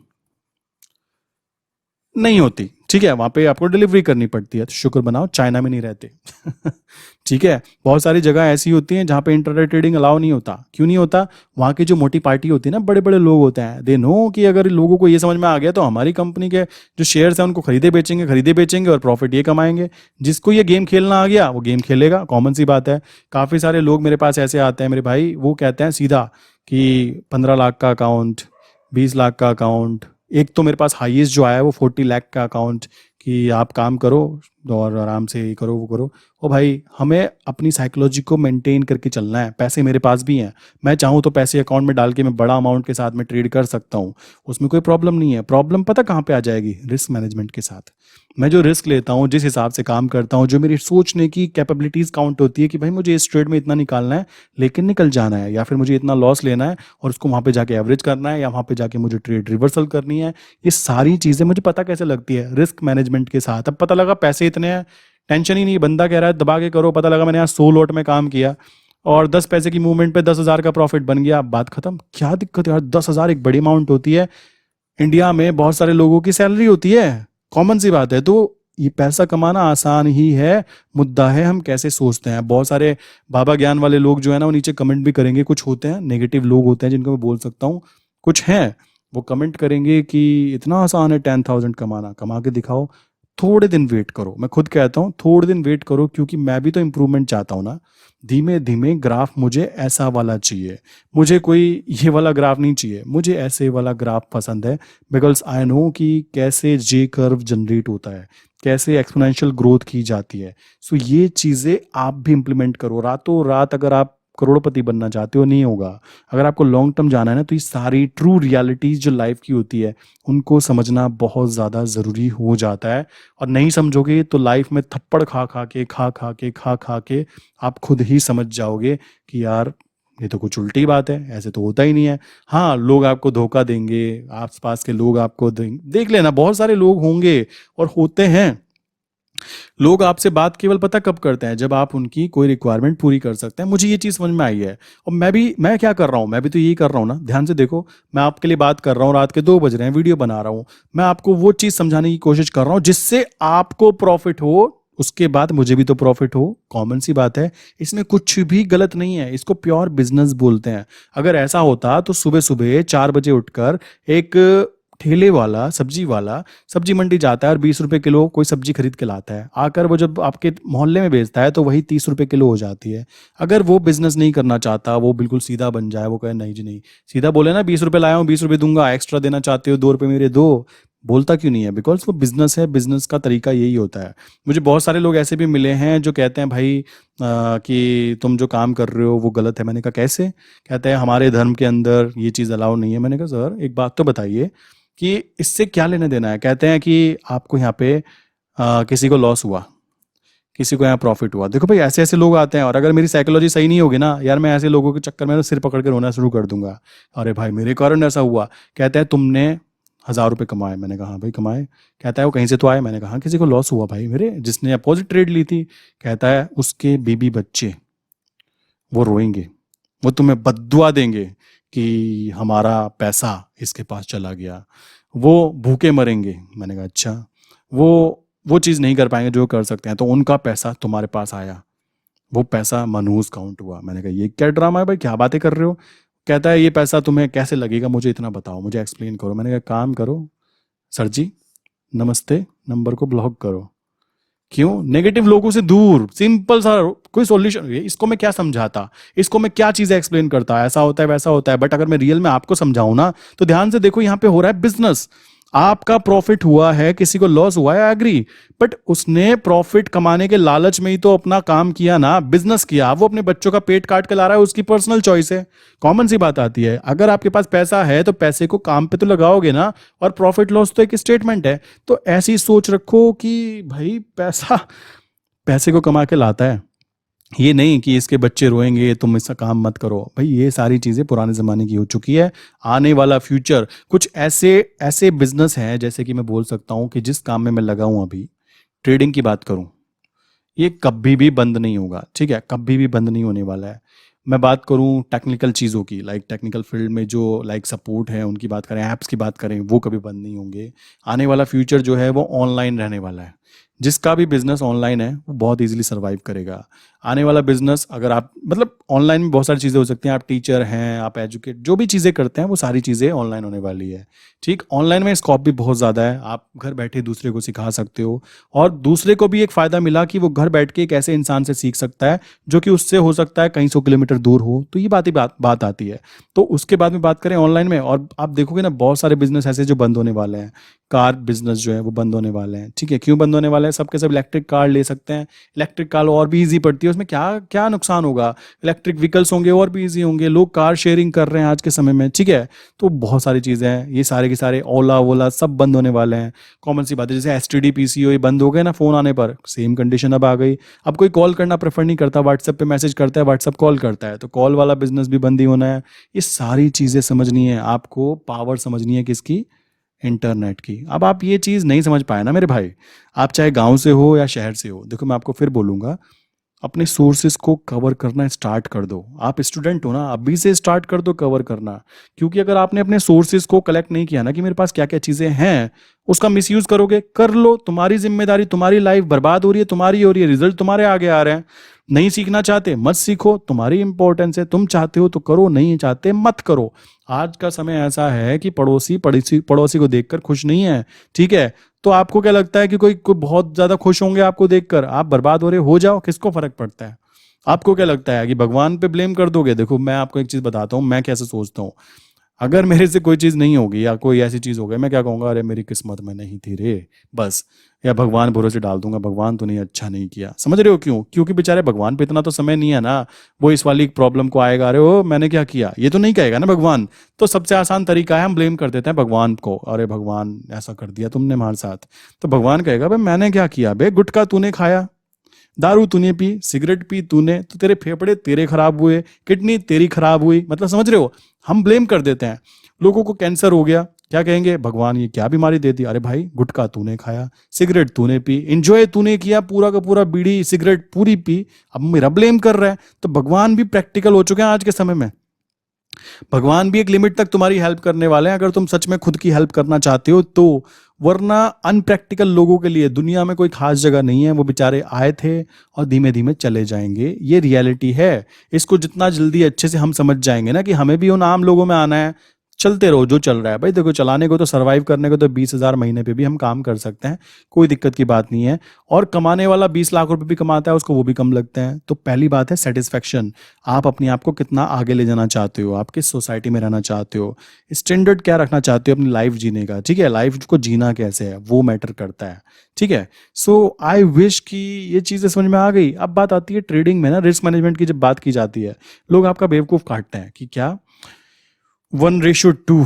नहीं होती, ठीक है? वहां पे आपको डिलीवरी करनी पड़ती है। तो शुक्र बनाओ चाइना में नहीं रहते। ठीक है? बहुत सारी जगह ऐसी होती हैं जहां पे इंटरनेट ट्रेडिंग अलाउ नहीं होता। क्यों नहीं होता? वहां की जो मोटी पार्टी होती है ना, बड़े बड़े लोग होते हैं, दे नो कि अगर लोगों को ये समझ में आ गया तो हमारी कंपनी के जो शेयर्स हैं उनको खरीदे बेचेंगे और प्रॉफिट ये कमाएंगे। जिसको ये गेम खेलना आ गया वो गेम खेलेगा, कॉमन सी बात है। काफी सारे लोग मेरे पास ऐसे आते हैं मेरे भाई, वो कहते हैं सीधा कि 15 लाख का अकाउंट, 20 लाख का अकाउंट। एक तो मेरे पास हाईएस्ट जो आया है वो 40 लाख का अकाउंट, कि आप काम करो और आराम से ये करो वो करो। ओ भाई, हमें अपनी साइकोलॉजी को मेंटेन करके चलना है। पैसे मेरे पास भी हैं, मैं चाहूँ तो पैसे अकाउंट में डाल के मैं बड़ा अमाउंट के साथ में ट्रेड कर सकता हूँ, उसमें कोई प्रॉब्लम नहीं है। प्रॉब्लम पता कहाँ पे आ जाएगी? रिस्क मैनेजमेंट के साथ। मैं जो रिस्क लेता हूँ, जिस हिसाब से काम करता हूँ, जो मेरी सोचने की कैपेबिलिटीज़ काउंट होती है कि भाई मुझे इस ट्रेड में इतना निकालना है लेकिन निकल जाना है, या फिर मुझे इतना लॉस लेना है और उसको वहाँ पे जाके एवरेज करना है, या वहाँ पे जाके मुझे ट्रेड रिवर्सल करनी है। ये सारी चीज़ें मुझे पता कैसे लगती है? रिस्क मैनेजमेंट के साथ। अब पता लगा पैसे इतने हैं, टेंशन ही नहीं, बंदा कह रहा है दबा के करो। पता लगा मैंने यहाँ 100 लॉट में काम किया और 10 पैसे की मूवमेंट पे 10,000 का प्रॉफिट बन गया, बात खत्म। क्या दिक्कत है यार? 10,000 एक बड़ी अमाउंट होती है, इंडिया में बहुत सारे लोगों की सैलरी होती है, कॉमन सी बात है। तो ये पैसा कमाना आसान ही है, मुद्दा है हम कैसे सोचते हैं। बहुत सारे बाबा ज्ञान वाले लोग जो है ना, वो नीचे कमेंट भी करेंगे। कुछ होते हैं नेगेटिव लोग होते हैं जिनको मैं बोल सकता हूँ, कुछ हैं वो कमेंट करेंगे कि इतना आसान है 10,000 कमाना, कमा के दिखाओ। थोड़े दिन वेट करो, मैं खुद कहता हूँ थोड़े दिन वेट करो, क्योंकि मैं भी तो इम्प्रूवमेंट चाहता हूँ ना। धीमे धीमे ग्राफ मुझे ऐसा वाला चाहिए, मुझे कोई ये वाला ग्राफ नहीं चाहिए, मुझे ऐसे वाला ग्राफ पसंद है। बिकॉज आई नो कि कैसे जे कर्व जनरेट होता है, कैसे एक्सपोनेंशियल ग्रोथ की जाती है। सो ये चीज़ें आप भी इम्प्लीमेंट करो। रातों रात अगर आप करोड़पति बनना चाहते हो, नहीं होगा। अगर आपको लॉन्ग टर्म जाना है ना, तो ये सारी ट्रू रियलिटीज़ जो लाइफ की होती है उनको समझना बहुत ज़्यादा ज़रूरी हो जाता है। और नहीं समझोगे तो लाइफ में थप्पड़ खा खा के आप खुद ही समझ जाओगे कि यार ये तो कुछ उल्टी बात है, ऐसे तो होता ही नहीं है। हाँ, लोग आपको धोखा देंगे, आसपास के लोग आपको देख लेना, बहुत सारे लोग होंगे और होते हैं। लोग आपसे बात केवल पता कब करते हैं? जब आप उनकी कोई रिक्वायरमेंट पूरी कर सकते हैं। मुझे ये चीज़ समझ में आई है। और मैं क्या कर रहा हूँ, मैं भी तो यही कर रहा हूँ ना। ध्यान से देखो, मैं आपके लिए बात कर रहा हूँ, रात के 2 बज रहे हैं, वीडियो बना रहा हूँ। मैं आपको वो चीज़ समझाने की कोशिश कर रहा हूँ जिससे आपको प्रॉफिट हो, उसके बाद मुझे भी तो प्रॉफिट हो। कॉमन सी बात है, इसमें कुछ भी गलत नहीं है। इसको प्योर बिजनेस बोलते हैं। अगर ऐसा होता तो सुबह सुबह 4 बजे उठकर एक ठेले वाला, सब्जी वाला सब्जी मंडी जाता है और 20 रुपए किलो कोई सब्जी खरीद के लाता है, आकर वो जब आपके मोहल्ले में बेचता है तो वही 30 रुपए किलो हो जाती है। अगर वो बिजनेस नहीं करना चाहता, वो बिल्कुल सीधा बन जाए, वो कहे नहीं जी नहीं, सीधा बोले ना 20 रुपए लाया हूँ, 20 रुपए दूंगा, एक्स्ट्रा देना चाहते हो 2 रुपए मेरे दो, बोलता क्यों नहीं है? बिकॉज वो बिजनेस है, बिजनेस का तरीका यही होता है। मुझे बहुत सारे लोग ऐसे भी मिले हैं जो कहते हैं भाई कि तुम जो काम कर रहे हो वो गलत है। मैंने कहा कैसे? कहते हैं हमारे धर्म के अंदर ये चीज़ अलाउ नहीं है। मैंने कहा सर एक बात तो बताइए कि इससे क्या लेना देना है? कहते हैं कि आपको यहाँ पे किसी को लॉस हुआ, किसी को यहाँ प्रॉफिट हुआ। देखो भाई, ऐसे ऐसे लोग आते हैं, और अगर मेरी साइकोलॉजी सही नहीं होगी ना यार, मैं ऐसे लोगों के चक्कर में ना सिर पकड़ के रोना शुरू कर दूंगा। अरे भाई मेरे कारण ऐसा हुआ। कहते हैं तुमने 1,000 रुपये कमाए। मैंने कहा हाँ भाई कमाए। कहता है वो कहीं से तो आए। मैंने कहा हाँ, किसी को लॉस हुआ भाई मेरे, जिसने अपोजिट ट्रेड ली थी। कहता है उसके बीबी बच्चे वो रोएंगे, वो तुम्हें बद्दुआ देंगे कि हमारा पैसा इसके पास चला गया, वो भूखे मरेंगे। मैंने कहा अच्छा, वो चीज़ नहीं कर पाएंगे जो कर सकते हैं, तो उनका पैसा तुम्हारे पास आया, वो पैसा मनहूस काउंट हुआ। मैंने कहा ये क्या ड्रामा है भाई, क्या बातें कर रहे हो? कहता है ये पैसा तुम्हें कैसे लगेगा, मुझे इतना बताओ, मुझे एक्सप्लेन करो। मैंने कहा काम करो सर जी, नमस्ते, नंबर को ब्लॉक करो। क्यों? नेगेटिव लोगों से दूर, सिंपल सा कोई सॉल्यूशन। इसको मैं क्या समझाता, इसको मैं क्या चीजें एक्सप्लेन करता, ऐसा होता है वैसा होता है। बट अगर मैं रियल में आपको समझाऊं ना, तो ध्यान से देखो, यहाँ पे हो रहा है बिजनेस। आपका प्रॉफिट हुआ है, किसी को लॉस हुआ है, एग्री, बट उसने प्रॉफिट कमाने के लालच में ही तो अपना काम किया ना, बिजनेस किया। वो अपने बच्चों का पेट काट के ला रहा है, उसकी पर्सनल चॉइस है। कॉमन सी बात आती है, अगर आपके पास पैसा है तो पैसे को काम पे तो लगाओगे ना, और प्रॉफिट लॉस तो एक स्टेटमेंट है। तो ऐसी सोच रखो कि भाई पैसा पैसे को कमा के लाता है, ये नहीं कि इसके बच्चे रोएंगे तुम इसका काम मत करो। भाई ये सारी चीज़ें पुराने ज़माने की हो चुकी है। आने वाला फ्यूचर कुछ ऐसे ऐसे बिजनेस हैं, जैसे कि मैं बोल सकता हूँ कि जिस काम में मैं लगा हूँ अभी, ट्रेडिंग की बात करूँ, ये कभी भी बंद नहीं होगा। ठीक है, कभी भी बंद नहीं होने वाला है। मैं बात करूँ टेक्निकल चीज़ों की, लाइक टेक्निकल फील्ड में जो लाइक सपोर्ट है उनकी बात करें, ऐप्स की बात करें, वो कभी बंद नहीं होंगे। आने वाला फ्यूचर जो है वो ऑनलाइन रहने वाला है। जिसका भी बिजनेस ऑनलाइन है वो बहुत इजीली सर्वाइव करेगा। आने वाला बिजनेस अगर आप मतलब ऑनलाइन में बहुत सारी चीज़ें हो सकती हैं, आप टीचर हैं, आप एजुकेट जो भी चीज़ें करते हैं वो सारी चीज़ें ऑनलाइन होने वाली है। ठीक, ऑनलाइन में स्कोप भी बहुत ज़्यादा है, आप घर बैठे दूसरे को सिखा सकते हो और दूसरे को भी एक फ़ायदा मिला कि वो घर बैठ के एक ऐसे इंसान से सीख सकता है जो कि उससे हो सकता है कई सौ किलोमीटर दूर हो, तो ये बात आती है। तो उसके बाद में बात करें ऑनलाइन में, और आप देखोगे ना बहुत सारे बिजनेस ऐसे जो बंद होने वाले हैं। कार बिजनेस जो है वो बंद होने वाले हैं। ठीक है, क्यों बंद होने वाले हैं? सबके सब इलेक्ट्रिक कार ले सकते हैं, इलेक्ट्रिक कार और भी ईजी पड़ती है, उसमें क्या क्या नुकसान होगा? इलेक्ट्रिक व्हीकल्स होंगे और भी ईजी होंगे, लोग कार शेयरिंग कर रहे हैं आज के समय में। ठीक है, तो बहुत सारी चीज़ें हैं, ये सारे के सारे ओला वोला सब बंद होने वाले हैं। कॉमन सी बात है, जैसे S T D P C O ये बंद हो गए ना फ़ोन आने पर, सेम कंडीशन अब आ गई। अब कोई कॉल करना प्रेफर नहीं करता, व्हाट्सएप पे मैसेज करता है, व्हाट्सएप कॉल करता है, तो कॉल वाला बिजनेस भी बंद ही होना है। ये सारी चीज़ें समझनी है आपको, पावर समझनी है किसकी? इंटरनेट की। अब आप ये चीज़ नहीं समझ पाए ना मेरे भाई, आप चाहे गांव से हो या शहर से हो, देखो मैं आपको फिर बोलूँगा, अपने सोर्सेज को कवर करना स्टार्ट कर दो। आप स्टूडेंट हो ना, अभी से स्टार्ट कर दो कवर करना। क्योंकि अगर आपने अपने सोर्सेज को कलेक्ट नहीं किया ना कि मेरे पास क्या क्या चीज़ें हैं, उसका मिसयूज करोगे, कर लो, तुम्हारी जिम्मेदारी, तुम्हारी लाइफ बर्बाद हो रही है, तुम्हारी हो रही है, रिजल्ट तुम्हारे आगे आ रहे हैं। नहीं सीखना चाहते मत सीखो, तुम्हारी इंपॉर्टेंस है, तुम चाहते हो तो करो, नहीं चाहते मत करो। आज का समय ऐसा है कि पड़ोसी पड़ोसी पड़ोसी को देखकर खुश नहीं है। ठीक है, तो आपको क्या लगता है कि कोई बहुत ज्यादा खुश होंगे आपको देखकर? आप बर्बाद हो रहे हो जाओ, किसको फर्क पड़ता है? आपको क्या लगता है कि भगवान पे ब्लेम कर दोगे? देखो मैं आपको एक चीज बताता हूँ, मैं कैसे सोचता हूँ। अगर मेरे से कोई चीज नहीं होगी या कोई ऐसी चीज हो गई, मैं क्या कहूंगा? अरे मेरी किस्मत में नहीं थी रे, बस। या भगवान भरोसे डाल दूंगा, भगवान तूने अच्छा नहीं किया। समझ रहे हो क्यों? क्योंकि बेचारे भगवान पे इतना तो समय नहीं है ना, वो इस वाली प्रॉब्लम को आएगा, अरे ओ मैंने क्या किया, ये तो नहीं कहेगा ना भगवान। तो सबसे आसान तरीका है, हम ब्लेम कर देते हैं भगवान को, अरे भगवान ऐसा कर दिया तुमने हमारे साथ। तो भगवान कहेगा भाई मैंने क्या किया बे? गुटखा तूने खाया, दारू तूने पी, सिगरेट पी तूने, तो तेरे फेफड़े तेरे खराब हुए, किडनी तेरी खराब हुई। मतलब समझ रहे हो, हम ब्लेम कर देते हैं। लोगों को कैंसर हो गया, क्या कहेंगे? भगवान ये क्या बीमारी दे दी? अरे भाई गुटखा तूने खाया, सिगरेट तूने पी, एंजॉय तूने किया, पूरा का पूरा बीड़ी सिगरेट पूरी पी, अब मेरा ब्लेम कर रहा है। तो भगवान भी प्रैक्टिकल हो चुके हैं आज के समय में। भगवान भी एक लिमिट तक तुम्हारी हेल्प करने वाले हैं, अगर तुम सच में खुद की हेल्प करना चाहते हो तो। वरना अनप्रैक्टिकल लोगों के लिए दुनिया में कोई खास जगह नहीं है, वो बेचारे आए थे और धीमे धीमे चले जाएंगे, ये रियलिटी है। इसको जितना जल्दी अच्छे से हम समझ जाएंगे ना कि हमें भी उन आम लोगों में आना है, चलते रहो जो चल रहा है भाई। देखो चलाने को तो, सर्वाइव करने को तो 20,000 महीने पे भी हम काम कर सकते हैं, कोई दिक्कत की बात नहीं है। और कमाने वाला 20 लाख रुपए भी कमाता है, उसको वो भी कम लगते हैं। तो पहली बात है सेटिस्फेक्शन, आप अपने आप को कितना आगे ले जाना चाहते हो, आप किस सोसाइटी में रहना चाहते हो, स्टैंडर्ड क्या रखना चाहते हो अपनी लाइफ जीने का। ठीक है, लाइफ को जीना कैसे है वो मैटर करता है। ठीक है, सो आई विश कि ये चीज़ें समझ में आ गई। अब बात आती है ट्रेडिंग में ना, रिस्क मैनेजमेंट की जब बात की जाती है, लोग आपका बेवकूफ़ काटते हैं कि क्या 1:2।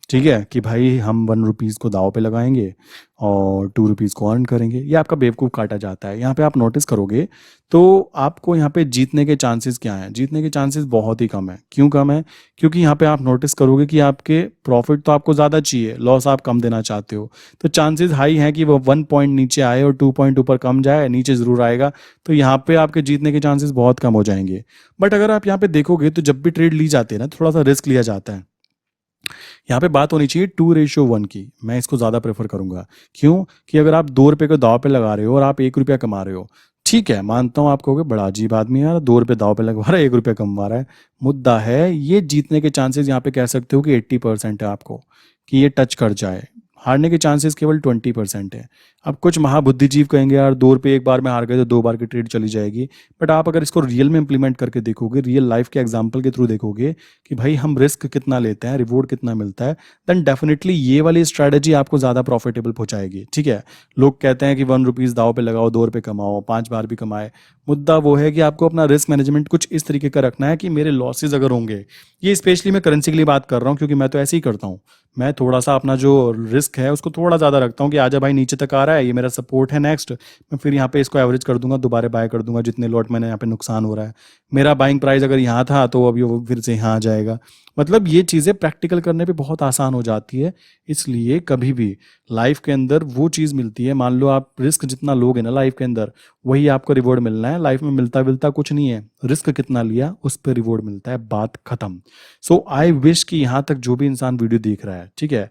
ठीक है कि भाई हम 1 रुपीज़ को दाव पे लगाएंगे और 2 रुपीज़ को अर्न करेंगे, ये आपका बेवकूफ़ काटा जाता है। यहाँ पे आप नोटिस करोगे तो आपको यहाँ पे जीतने के चांसेस क्या हैं? जीतने के चांसेस बहुत ही कम है। क्यों कम है? क्योंकि यहाँ पे आप नोटिस करोगे कि आपके प्रॉफिट तो आपको ज़्यादा चाहिए, लॉस आप कम देना चाहते हो, तो चांसेस हाई हैं कि वो 1 पॉइंट नीचे आए और 2 पॉइंट ऊपर कम जाए, नीचे ज़रूर आएगा। तो यहाँ पे आपके जीतने के चांसेस बहुत कम हो जाएंगे। बट अगर आप यहाँ पे देखोगे तो जब भी ट्रेड ली जाती है ना, थोड़ा सा रिस्क लिया जाता है। यहाँ पे बात होनी चाहिए 2:1 की, मैं इसको ज़्यादा प्रेफर करूंगा। क्यों? कि अगर आप 2 रुपए को दाव पे लगा रहे हो और आप 1 रुपया कमा रहे हो, ठीक है मानता हूँ आप कहोगे बड़ा अजीब आदमी है यार, 2 रुपये दाव पे लगवा रहा है, 1 रुपया कमा रहा है। मुद्दा है ये जीतने के चांसेस यहाँ पे कह सकते हो कि 80% है आपको, कि ये टच कर जाए। हारने के चांसेस केवल 20% है। अब कुछ महाबुद्धिजीव कहेंगे यार 2 रुपये एक बार में हार गए तो 2 बार की ट्रेड चली जाएगी। बट आप अगर इसको रियल में इंप्लीमेंट करके देखोगे, रियल लाइफ के एग्जाम्पल के थ्रू देखोगे कि भाई हम रिस्क कितना लेते हैं, रिवॉर्ड कितना मिलता है, देन डेफिनेटली ये वाली स्ट्रैटेजी आपको ज़्यादा प्रॉफिटेबल पहुंचाएगी। ठीक है, लोग कहते हैं कि 1 रुपीज़ दाव पे लगाओ, 2 रुपये कमाओ, 5 बार भी कमाए। मुद्दा वो है कि आपको अपना रिस्क मैनेजमेंट कुछ इस तरीके का रखना है कि मेरे लॉसेज अगर होंगे, ये स्पेशली मैं करेंसी के लिए बात कर रहा हूँ क्योंकि मैं तो ऐसे ही करता हूँ। मैं थोड़ा सा अपना जो रिस्क है उसको थोड़ा ज़्यादा रखता हूँ कि आजा भाई नीचे तक आ रहा है, ये मेरा सपोर्ट है, नेक्स्ट मैं फिर यहाँ पे इसको एवरेज कर दूंगा, दोबारा बाय कर दूंगा जितने लॉट मैंने यहाँ पे नुकसान हो रहा है। मेरा बाइंग प्राइस अगर यहाँ था तो अभी वो फिर से यहाँ आ जाएगा। मतलब ये चीज़ें प्रैक्टिकल करने पे बहुत आसान हो जाती है। इसलिए कभी भी लाइफ के अंदर वो चीज़ मिलती है, मान लो आप रिस्क जितना लोगे ना लाइफ के अंदर, वही आपको रिवॉर्ड मिलना है। लाइफ में मिलता मिलता कुछ नहीं है, रिस्क कितना लिया उस पर रिवॉर्ड मिलता है, बात खत्म। सो आई विश कि यहाँ तक जो भी इंसान वीडियो देख रहा है, ठीक है,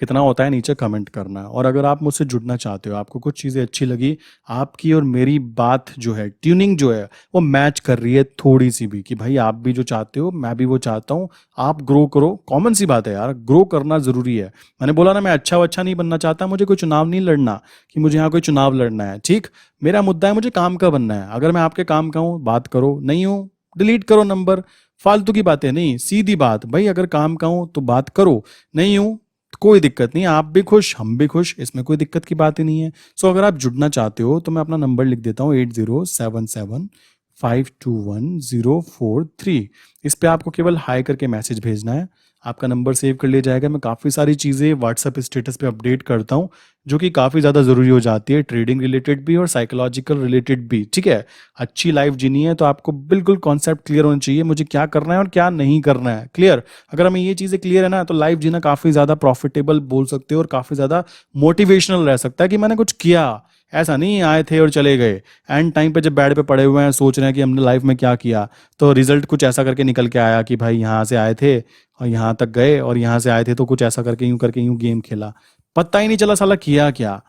कितना होता है नीचे कमेंट करना। और अगर आप मुझसे जुड़ना चाहते हो, आपको कुछ चीज़ें अच्छी लगी, आपकी और मेरी बात जो है, ट्यूनिंग जो है वो मैच कर रही है थोड़ी सी भी, कि भाई आप भी जो चाहते हो मैं भी वो चाहता हूँ, आप ग्रो करो, कॉमन सी बात है यार, ग्रो करना ज़रूरी है। मैंने बोला ना, मैं अच्छा नहीं बनना चाहता, मुझे कोई चुनाव नहीं लड़ना कि मुझे यहाँ कोई चुनाव लड़ना है, ठीक। मेरा मुद्दा है मुझे काम का बनना है। अगर मैं आपके काम का हूँ, बात करो, नहीं हूँ डिलीट करो नंबर। फालतू की बातें नहीं, सीधी बात भाई, अगर काम का हूँ तो बात करो, नहीं हूँ तो कोई दिक्कत नहीं, आप भी खुश हम भी खुश, इसमें कोई दिक्कत की बात ही नहीं है। सो अगर आप जुड़ना चाहते हो तो मैं अपना नंबर लिख देता हूँ, 8077521043। इस पे आपको केवल हाई करके मैसेज भेजना है, आपका नंबर सेव कर लिया जाएगा। मैं काफ़ी सारी चीज़ें व्हाट्सएप स्टेटस पे अपडेट करता हूँ जो कि काफ़ी ज़्यादा ज़रूरी हो जाती है, ट्रेडिंग रिलेटेड भी और साइकोलॉजिकल रिलेटेड भी, ठीक है। अच्छी लाइफ जीनी है तो आपको बिल्कुल कॉन्सेप्ट क्लियर होना चाहिए, मुझे क्या करना है और क्या नहीं करना है, क्लियर। अगर हमें ये चीज़ें क्लियर है ना, तो लाइफ जीना काफ़ी ज़्यादा प्रॉफिटेबल बोल सकते हो और काफ़ी ज़्यादा मोटिवेशनल रह सकता है कि मैंने कुछ किया। ऐसा नहीं आए थे और चले गए, एंड टाइम पे जब बेड पे पड़े हुए हैं सोच रहे हैं कि हमने लाइफ में क्या किया, तो रिजल्ट कुछ ऐसा करके निकल के आया कि भाई यहाँ से आए थे और यहाँ तक गए, और यहाँ से आए थे तो कुछ ऐसा करके यूं गेम खेला, पता ही नहीं चला साला किया क्या।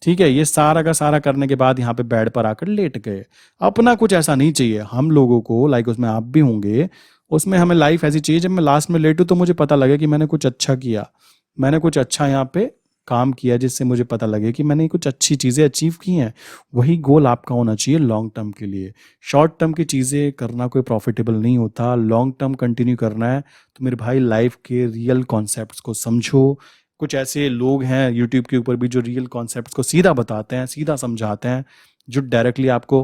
ठीक है, ये सारा का सारा करने के बाद यहाँ पे बेड पर आकर लेट गए। अपना कुछ ऐसा नहीं चाहिए हम लोगों को, लाइक उसमें आप भी होंगे, उसमें हमें लाइफ ऐसी चाहिए जब मैं लास्ट में लेटूं तो मुझे पता लगे कि मैंने कुछ अच्छा किया, मैंने कुछ अच्छा यहाँ पे काम किया, जिससे मुझे पता लगे कि मैंने कुछ अच्छी चीज़ें अचीव की हैं। वही गोल आपका होना चाहिए लॉन्ग टर्म के लिए। शॉर्ट टर्म की चीज़ें करना कोई प्रॉफिटेबल नहीं होता, लॉन्ग टर्म कंटिन्यू करना है तो मेरे भाई लाइफ के रियल कॉन्सेप्ट्स को समझो। कुछ ऐसे लोग हैं यूट्यूब के ऊपर भी जो रियल कॉन्सेप्ट्स को सीधा बताते हैं, सीधा समझाते हैं, जो डायरेक्टली आपको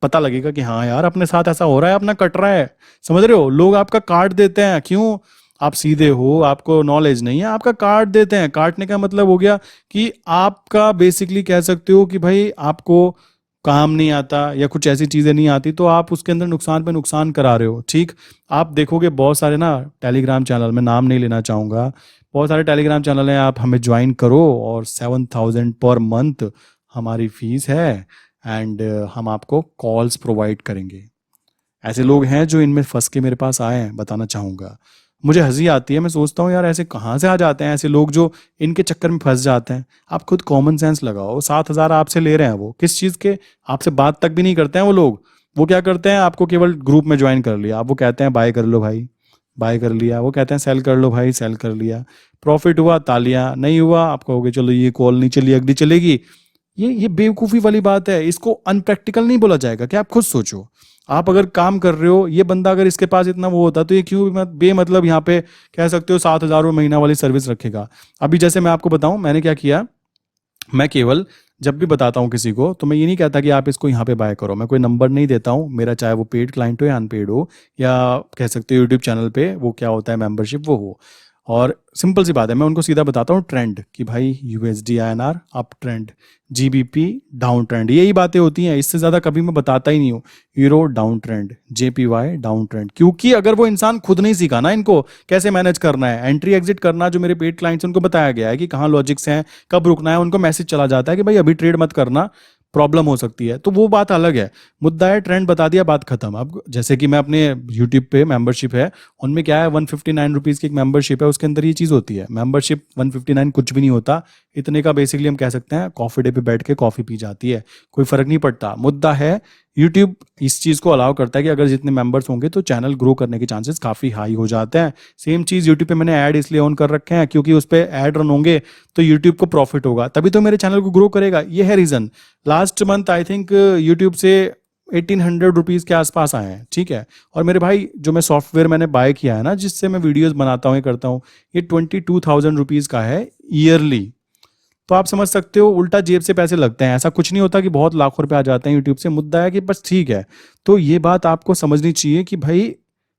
पता लगेगा कि हाँ यार अपने साथ ऐसा हो रहा है, अपना कट रहा है। समझ रहे हो, लोग आपका काट देते हैं, क्यों? आप सीधे हो, आपको नॉलेज नहीं है, आपका काट देते हैं। काटने का मतलब हो गया कि आपका बेसिकली कह सकते हो कि भाई आपको काम नहीं आता या कुछ ऐसी चीजें नहीं आती, तो आप उसके अंदर नुकसान पे नुकसान करा रहे हो, ठीक। आप देखोगे बहुत सारे ना टेलीग्राम चैनल, में नाम नहीं लेना चाहूंगा, बहुत सारे टेलीग्राम चैनल हैं, आप हमें ज्वाइन करो और 7,000 पर मंथ हमारी फीस है, एंड हम आपको कॉल्स प्रोवाइड करेंगे। ऐसे लोग हैं जो इनमें फंस के मेरे पास आए हैं, बताना चाहूंगा। मुझे हंसी आती है, मैं सोचता हूँ यार ऐसे कहाँ से आ जाते हैं ऐसे लोग जो इनके चक्कर में फंस जाते हैं। आप खुद कॉमन सेंस लगाओ, 7,000 आपसे ले रहे हैं, वो किस चीज़ के? आपसे बात तक भी नहीं करते हैं वो लोग। वो क्या करते हैं, आपको केवल ग्रुप में ज्वाइन कर लिया, आप वो कहते हैं बाय कर लो भाई, बाय कर लिया, वो कहते हैं सेल कर लो भाई, सेल कर लिया, प्रॉफिट हुआ तालियां, नहीं हुआ आप कहोगे चलो ये कॉल नहीं चली अगली चलेगी। ये बेवकूफ़ी वाली बात है, इसको अनप्रैक्टिकल नहीं बोला जाएगा कि आप खुद सोचो। आप अगर काम कर रहे हो, ये बंदा अगर इसके पास इतना वो होता तो ये क्यों बेमतलब यहाँ पे कह सकते हो 7,000 महीना वाली सर्विस रखेगा। अभी जैसे मैं आपको बताऊं मैंने क्या किया, मैं केवल जब भी बताता हूँ किसी को तो मैं ये नहीं कहता कि आप इसको यहाँ पे बाय करो, मैं कोई नंबर नहीं देता हूँ मेरा, चाहे वो पेड क्लाइंट हो या अनपेड हो, या कह सकते हो यूट्यूब चैनल पे वो क्या होता है मेंबरशिप वो हो। और सिंपल सी बात है, मैं उनको सीधा बताता हूँ ट्रेंड कि भाई USD INR up trend, GBP down trend, यही बातें होती हैं, इससे ज़्यादा कभी मैं बताता ही नहीं हूँ। Euro down trend, JPY down trend, क्योंकि अगर वो इंसान खुद नहीं सीखा ना इनको कैसे मैनेज करना है, एंट्री एग्जिट करना, जो मेरे पेड क्लाइंट्स उनको बताया गया है कि कहाँ लॉजिक्स हैं, कब रुकना है, उनको मैसेज चला जाता है कि भाई अभी ट्रेड मत करना, प्रॉब्लम हो सकती है, तो वो बात अलग है। मुद्दा है ट्रेंड बता दिया, बात खत्म। अब जैसे कि मैं अपने यूट्यूब पे मेंबरशिप है, उनमें क्या है 159 रुपीज़ की एक मेंबरशिप है, उसके अंदर ये चीज़ होती है। मेंबरशिप 159 कुछ भी नहीं होता, इतने का बेसिकली हम कह सकते हैं कॉफ़ी डे पे बैठ के कॉफ़ी पी जाती है, कोई फ़र्क नहीं पड़ता। मुद्दा है यूट्यूब इस चीज़ को अलाउ करता है कि अगर जितने मेंबर्स होंगे तो चैनल ग्रो करने के चांसेस काफ़ी हाई हो जाते हैं। सेम चीज़ यूट्यूब पे मैंने ऐड इसलिए ऑन कर रखे हैं क्योंकि उस पर ऐड रन होंगे तो यूट्यूब को प्रॉफिट होगा, तभी तो मेरे चैनल को ग्रो करेगा, ये है reason. Last month I think YouTube से 1,800 रुपीज़ के आसपास आए हैं, ठीक है। और मेरे भाई जो मैं सॉफ्टवेयर मैंने बाय किया है ना, जिससे मैं वीडियोस बनाता हूँ, ये करता हूँ, ये 22,000 रुपीज़ का है ईयरली। तो आप समझ सकते हो उल्टा जेब से पैसे लगते हैं, ऐसा कुछ नहीं होता कि बहुत लाखों रुपए आ जाते हैं यूट्यूब से। मुद्दा है कि बस ठीक है, तो ये बात आपको समझनी चाहिए कि भाई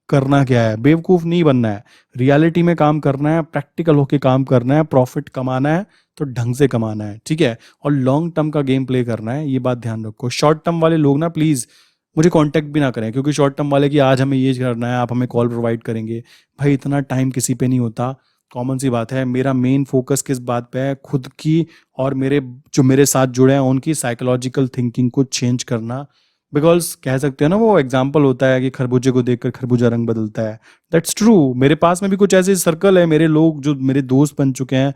करना क्या है, बेवकूफ़ नहीं बनना है, रियलिटी में काम करना है, प्रैक्टिकल होके काम करना है, प्रॉफिट कमाना है तो ढंग से कमाना है, ठीक है। और लॉन्ग टर्म का गेम प्ले करना है, ये बात ध्यान रखो। शॉर्ट टर्म वाले लोग ना प्लीज़ मुझे कांटेक्ट भी ना करें, क्योंकि शॉर्ट टर्म वाले की आज हमें ये करना है, आप हमें कॉल प्रोवाइड करेंगे, भाई इतना टाइम किसी पे नहीं होता। कॉमन सी बात है, मेरा मेन फोकस किस बात पे है, खुद की और मेरे जो मेरे साथ जुड़े हैं उनकी साइकोलॉजिकल थिंकिंग को चेंज करना। बिकॉज कह सकते हो ना, वो एग्जाम्पल होता है कि खरबूजे को देखकर खरबूजा रंग बदलता है। दैट्स ट्रू, मेरे पास में भी कुछ ऐसे सर्कल है, मेरे लोग जो मेरे दोस्त बन चुके हैं,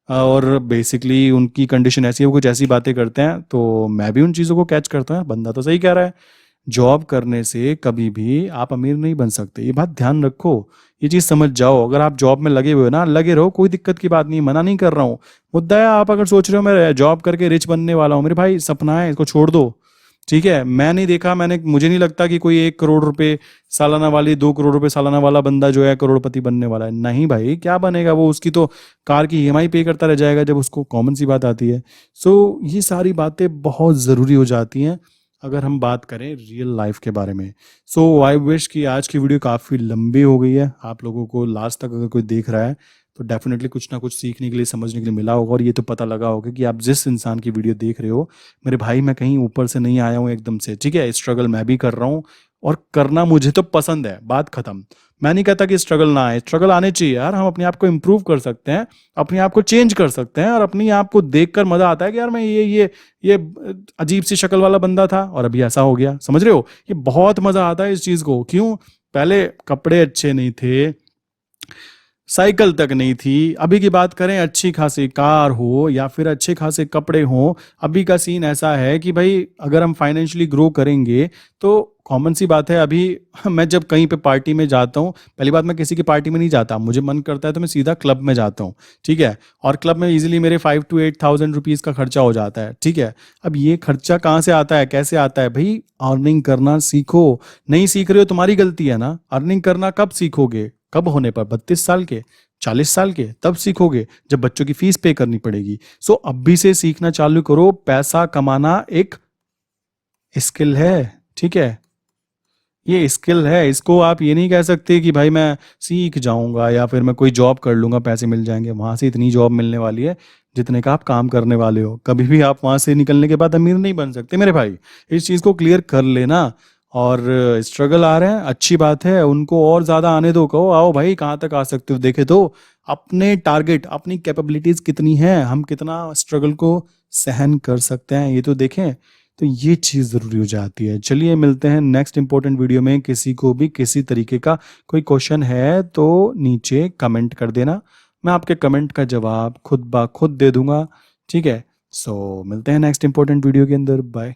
और बेसिकली उनकी कंडीशन ऐसी है, वो कुछ ऐसी बातें करते हैं, तो मैं भी उन चीज़ों को कैच करता हूँ, बंदा तो सही कह रहा है। जॉब करने से कभी भी आप अमीर नहीं बन सकते, ये बात ध्यान रखो, ये चीज़ समझ जाओ। अगर आप जॉब में लगे हुए हो ना, लगे रहो, कोई दिक्कत की बात नहीं, मना नहीं कर रहा हूँ। मुद्दा है आप अगर सोच रहे हो मैं जॉब करके रिच बनने वाला हूँ, मेरे भाई सपना है, इसको छोड़ दो। ठीक है, मैं नहीं देखा, मुझे नहीं लगता कि कोई 1 करोड़ रुपए सालाना वाली, 2 करोड़ रुपए सालाना वाला बंदा जो है करोड़पति बनने वाला है। नहीं भाई, क्या बनेगा वो, उसकी तो कार की ईएमआई पे करता रह जाएगा जब उसको, कॉमन सी बात आती है। सो ये सारी बातें बहुत ज़रूरी हो जाती हैं अगर हम बात करें रियल लाइफ के बारे में। सो आई विश कि आज की वीडियो काफ़ी लंबी हो गई है, आप लोगों को लास्ट तक अगर कोई देख रहा है तो डेफिनेटली कुछ ना कुछ सीखने के लिए, समझने के लिए मिला होगा, और ये तो पता लगा होगा कि आप जिस इंसान की वीडियो देख रहे हो, मेरे भाई मैं कहीं ऊपर से नहीं आया हूँ एकदम से। ठीक है, स्ट्रगल मैं भी कर रहा हूँ, और करना मुझे तो पसंद है, बात खत्म। मैं नहीं कहता कि स्ट्रगल ना आए, स्ट्रगल आने चाहिए यार, हम अपने आप को इम्प्रूव कर सकते हैं, अपने आप को चेंज कर सकते हैं, और अपने आप को देखकर मजा आता है कि यार मैं ये अजीब सी शक्ल वाला बंदा था और अभी ऐसा हो गया, समझ रहे हो, ये बहुत मजा आता है इस चीज को। क्यों? पहले कपड़े अच्छे नहीं थे, साइकिल तक नहीं थी, अभी की बात करें अच्छी खासी कार हो या फिर अच्छे खासे कपड़े हो। अभी का सीन ऐसा है कि भाई अगर हम फाइनेंशियली ग्रो करेंगे तो कॉमन सी बात है। अभी मैं जब कहीं पे पार्टी में जाता हूँ, पहली बात मैं किसी की पार्टी में नहीं जाता, मुझे मन करता है तो मैं सीधा क्लब में जाता हूँ। ठीक है, और क्लब में इजीली मेरे 5 to 8 thousand रुपीज़ का खर्चा हो जाता है। ठीक है, अब ये खर्चा कहाँ से आता है, कैसे आता है? भाई अर्निंग करना सीखो। नहीं सीख रहे हो, तुम्हारी गलती है ना। अर्निंग करना कब सीखोगे? कब होने पर? 32 साल के, 40 साल के, तब सीखोगे जब बच्चों की फीस पे करनी पड़ेगी। सो अभी से सीखना चालू करो। पैसा कमाना एक स्किल है। ठीक है, ये स्किल है, इसको आप ये नहीं कह सकते कि भाई मैं सीख जाऊंगा या फिर मैं कोई जॉब कर लूंगा पैसे मिल जाएंगे। वहां से इतनी जॉब मिलने वाली है जितने का आप काम करने वाले हो, कभी भी आप वहां से निकलने के बाद अमीर नहीं बन सकते मेरे भाई। इस चीज को क्लियर कर लेना। और स्ट्रगल आ रहे हैं, अच्छी बात है, उनको और ज्यादा आने दो, कहो आओ भाई कहाँ तक आ सकते हो, देखे तो अपने टारगेट, अपनी कैपेबिलिटीज कितनी है, हम कितना स्ट्रगल को सहन कर सकते हैं, ये तो देखें। तो ये चीज़ ज़रूरी हो जाती है। चलिए मिलते हैं नेक्स्ट इंपॉर्टेंट वीडियो में। किसी को भी किसी तरीके का कोई क्वेश्चन है तो नीचे कमेंट कर देना, मैं आपके कमेंट का जवाब खुद ब खुद दे दूंगा। ठीक है, सो मिलते हैं नेक्स्ट इंपॉर्टेंट वीडियो के अंदर। बाय।